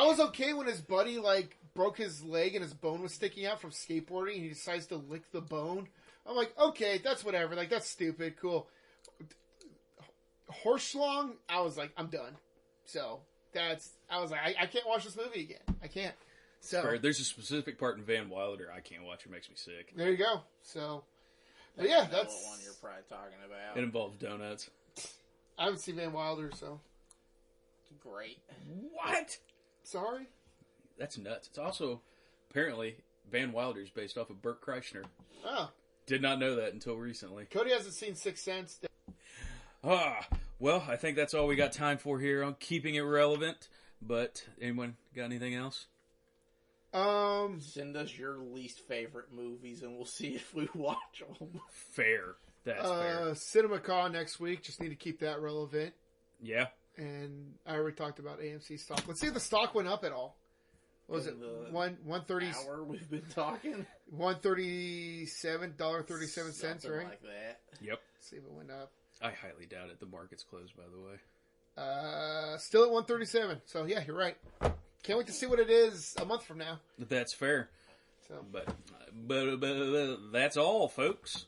was okay when his buddy like broke his leg and his bone was sticking out from skateboarding and he decides to lick the bone. I'm like, okay, that's whatever. Like, that's stupid. Cool. Horse schlong, I was like, I'm done. So I was like, I can't watch this movie again. I can't. So fair. There's a specific part in Van Wilder I can't watch. It makes me sick. There you go. So, but yeah, that's the one you're probably talking about. It involves donuts. I haven't seen Van Wilder, so great. What? Sorry. That's nuts. It's also apparently Van Wilder is based off of Burt Kreischer. Oh, did not know that until recently. Cody hasn't seen Sixth Sense. Well, I think that's all we got time for here on keeping it relevant. But anyone got anything else? Send us your least favorite movies, and we'll see if we watch them. Fair. That's fair. CinemaCon next week. Just need to keep that relevant. Yeah. And I already talked about AMC stock. Let's see if the stock went up at all. What was it? 130 hour we've been talking. $137.37, right? Like that. Yep. Let's see if it went up. I highly doubt it. The market's closed, by the way. Still at 137. So yeah, you're right. Can't wait to see what it is a month from now. That's fair. So, but that's all, folks.